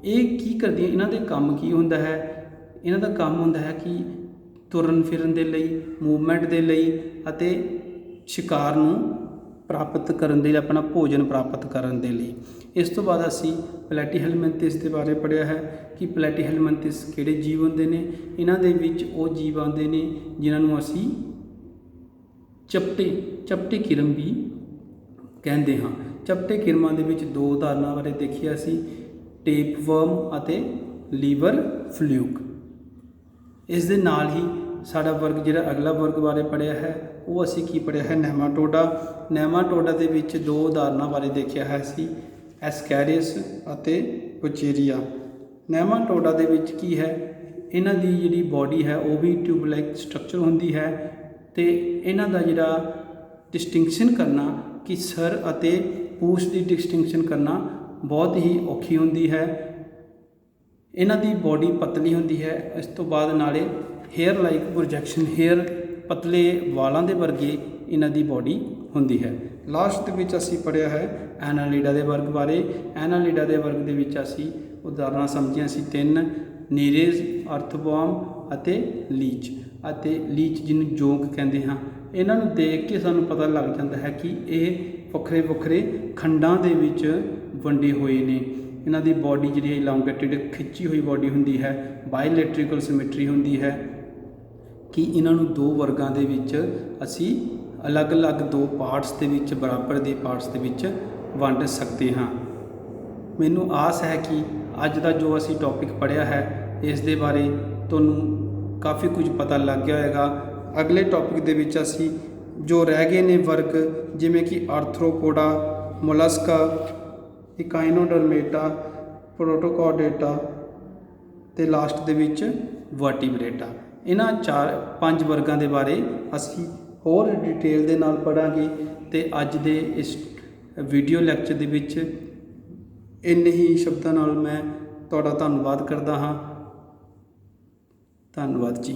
ਇਹ ਕੀ ਕਰਦੀਆਂ, ਇਹਨਾਂ ਦੇ ਕੰਮ ਕੀ ਹੁੰਦਾ ਹੈ? ਇਹਨਾਂ ਦਾ ਕੰਮ ਹੁੰਦਾ ਹੈ ਕਿ ਤੁਰਨ ਫਿਰਨ ਦੇ ਲਈ, ਮੂਵਮੈਂਟ ਦੇ ਲਈ ਅਤੇ ਸ਼ਿਕਾਰ ਨੂੰ ਪ੍ਰਾਪਤ ਕਰਨ ਦੇ ਲਈ, ਆਪਣਾ ਭੋਜਨ ਪ੍ਰਾਪਤ ਕਰਨ ਦੇ ਲਈ। ਇਸ ਤੋਂ ਬਾਅਦ ਅਸੀਂ ਪਲੈਟੀਹੈਲਮਿੰਥਸ ਦੇ ਬਾਰੇ ਪੜ੍ਹਿਆ ਹੈ ਕਿ ਪਲੈਟੀਹੈਲਮਿੰਥਸ ਕਿਹੜੇ ਜੀਵ ਹੁੰਦੇ ਨੇ। ਇਹਨਾਂ ਦੇ ਵਿੱਚ ਉਹ ਜੀਵ ਆਉਂਦੇ ਨੇ ਜਿਨ੍ਹਾਂ ਨੂੰ ਅਸੀਂ ਚਪਟੇ ਕਿਰਮ ਵੀ ਕਹਿੰਦੇ ਹਾਂ। ਚਪਟੇ ਕਿਰਮਾਂ ਦੇ ਵਿੱਚ 2 ਉਦਾਹਰਨਾਂ ਬਾਰੇ ਦੇਖਿਆ ਸੀ, ਟੇਪਵਰਮ ਅਤੇ ਲੀਵਰ ਫਲੂਕ। ਇਸ ਦੇ ਨਾਲ ਹੀ ਸਾਡਾ ਵਰਗ ਜਿਹੜਾ ਅਗਲਾ ਵਰਗ ਬਾਰੇ ਪੜ੍ਹਿਆ ਹੈ ਉਹ ਅਸੀਂ ਕੀ ਪੜ੍ਹਿਆ ਹੈ, ਨੈਮਾਟੋਡਾ। ਨੈਮਾਟੋਡਾ ਦੇ ਵਿੱਚ ਦੋ ਉਦਾਹਰਨਾਂ ਬਾਰੇ ਦੇਖਿਆ ਹੈ ਅਸੀਂ, ਐਸਕੈਰੀਅਸ ਅਤੇ ਪੁਚੇਰੀਆ। ਨੈਮਾਟੋਡਾ ਦੇ ਵਿੱਚ ਕੀ ਹੈ, ਇਹਨਾਂ ਦੀ ਜਿਹੜੀ ਬੋਡੀ ਹੈ ਉਹ ਵੀ ਟਿਊਬ ਲਾਈਕ ਸਟਰਕਚਰ ਹੁੰਦੀ ਹੈ ਅਤੇ ਇਹਨਾਂ ਦਾ ਜਿਹੜਾ ਡਿਸਟਿੰਕਸ਼ਨ ਕਰਨਾ ਕਿ ਸਰ ਅਤੇ ਪੂਛ ਦੀ ਡਿਸਟਿੰਕਸ਼ਨ ਕਰਨਾ ਬਹੁਤ ਹੀ ਔਖੀ ਹੁੰਦੀ ਹੈ। ਇਹਨਾਂ ਦੀ ਬੋਡੀ ਪਤਲੀ ਹੁੰਦੀ ਹੈ। ਇਸ ਤੋਂ ਬਾਅਦ ਨਾਲੇ ਹੇਅਰ ਲਾਈਕ ਪ੍ਰੋਜੈਕਸ਼ਨ, ਹੇਅਰ ਪਤਲੇ ਵਾਲਾਂ ਦੇ ਵਰਗੇ ਇਹਨਾਂ ਦੀ ਬੋਡੀ ਹੁੰਦੀ ਹੈ। ਲਾਸਟ ਦੇ ਵਿੱਚ ਅਸੀਂ ਪੜ੍ਹਿਆ ਹੈ ਐਨਾਲੀਡਾ ਦੇ ਵਰਗ ਬਾਰੇ। ਐਨਾਲੀਡਾ ਦੇ ਵਰਗ ਦੇ ਵਿੱਚ ਅਸੀਂ ਉਦਾਹਰਨਾਂ ਸਮਝੀਆਂ ਸੀ ਤਿੰਨ, ਨੀਰੇਜ਼, ਅਰਥਵਰਮ ਅਤੇ ਲੀਚ। ਅਤੇ ਲੀਚ ਜਿਹਨੂੰ ਜੋਂਕ ਕਹਿੰਦੇ ਹਾਂ। ਇਹਨਾਂ ਨੂੰ ਦੇਖ ਕੇ ਸਾਨੂੰ ਪਤਾ ਲੱਗ ਜਾਂਦਾ ਹੈ ਕਿ ਇਹ ਵੱਖਰੇ ਵੱਖਰੇ ਖੰਡਾਂ ਦੇ ਵਿੱਚ ਵੰਡੇ ਹੋਏ ਨੇ। ਇਹਨਾਂ ਦੀ ਬੋਡੀ ਜਿਹੜੀ ਇਲੌਂਗੇਟਿਡ ਖਿੱਚੀ ਹੋਈ ਬੋਡੀ ਹੁੰਦੀ ਹੈ, ਬਾਇਲੈਟਰੀਕਲ ਸਿਮੈਟਰੀ ਹੁੰਦੀ ਹੈ ਕਿ ਇਹਨਾਂ ਨੂੰ ਦੋ ਵਰਗਾਂ ਦੇ ਵਿੱਚ ਅਸੀਂ ਅਲੱਗ-ਅਲੱਗ ਦੋ ਪਾਰਟਸ ਦੇ ਵਿੱਚ, ਬਰਾਬਰ ਦੇ ਪਾਰਟਸ ਦੇ ਵਿੱਚ ਵੰਡ ਸਕਦੇ ਹਾਂ। ਮੈਨੂੰ ਆਸ ਹੈ ਕਿ ਅੱਜ ਦਾ ਜੋ ਅਸੀਂ ਟੌਪਿਕ ਪੜ੍ਹਿਆ ਹੈ ਇਸ ਦੇ ਬਾਰੇ ਤੁਹਾਨੂੰ ਕਾਫੀ ਕੁਝ ਪਤਾ ਲੱਗ ਗਿਆ ਹੋਏਗਾ। ਅਗਲੇ ਟੌਪਿਕ ਦੇ ਵਿੱਚ ਅਸੀਂ ਜੋ ਰਹਿ ਗਏ ਨੇ ਵਰਗ, ਜਿਵੇਂ ਕਿ ਆਰਥਰੋਪੋਡਾ, ਮੋਲਸਕਾ, ਇਕਾਈਨੋਡਰਮੇਟਾ, ਪ੍ਰੋਟੋਕੋਡੇਟਾ ਅਤੇ ਲਾਸਟ ਦੇ ਵਿੱਚ ਵਰਟੀਬਰੇਟਾ, ਇਹਨਾਂ 4-5 ਵਰਗਾਂ ਦੇ ਬਾਰੇ ਅਸੀਂ ਹੋਰ ਡਿਟੇਲ ਦੇ ਨਾਲ ਪੜ੍ਹਾਂਗੇ। ਅਤੇ ਅੱਜ ਦੇ ਇਸ ਵੀਡੀਓ ਲੈਕਚਰ ਦੇ ਵਿੱਚ ਇੰਨੇ ਹੀ ਸ਼ਬਦਾਂ ਨਾਲ ਮੈਂ ਤੁਹਾਡਾ ਧੰਨਵਾਦ ਕਰਦਾ ਹਾਂ। ਧੰਨਵਾਦ ਜੀ।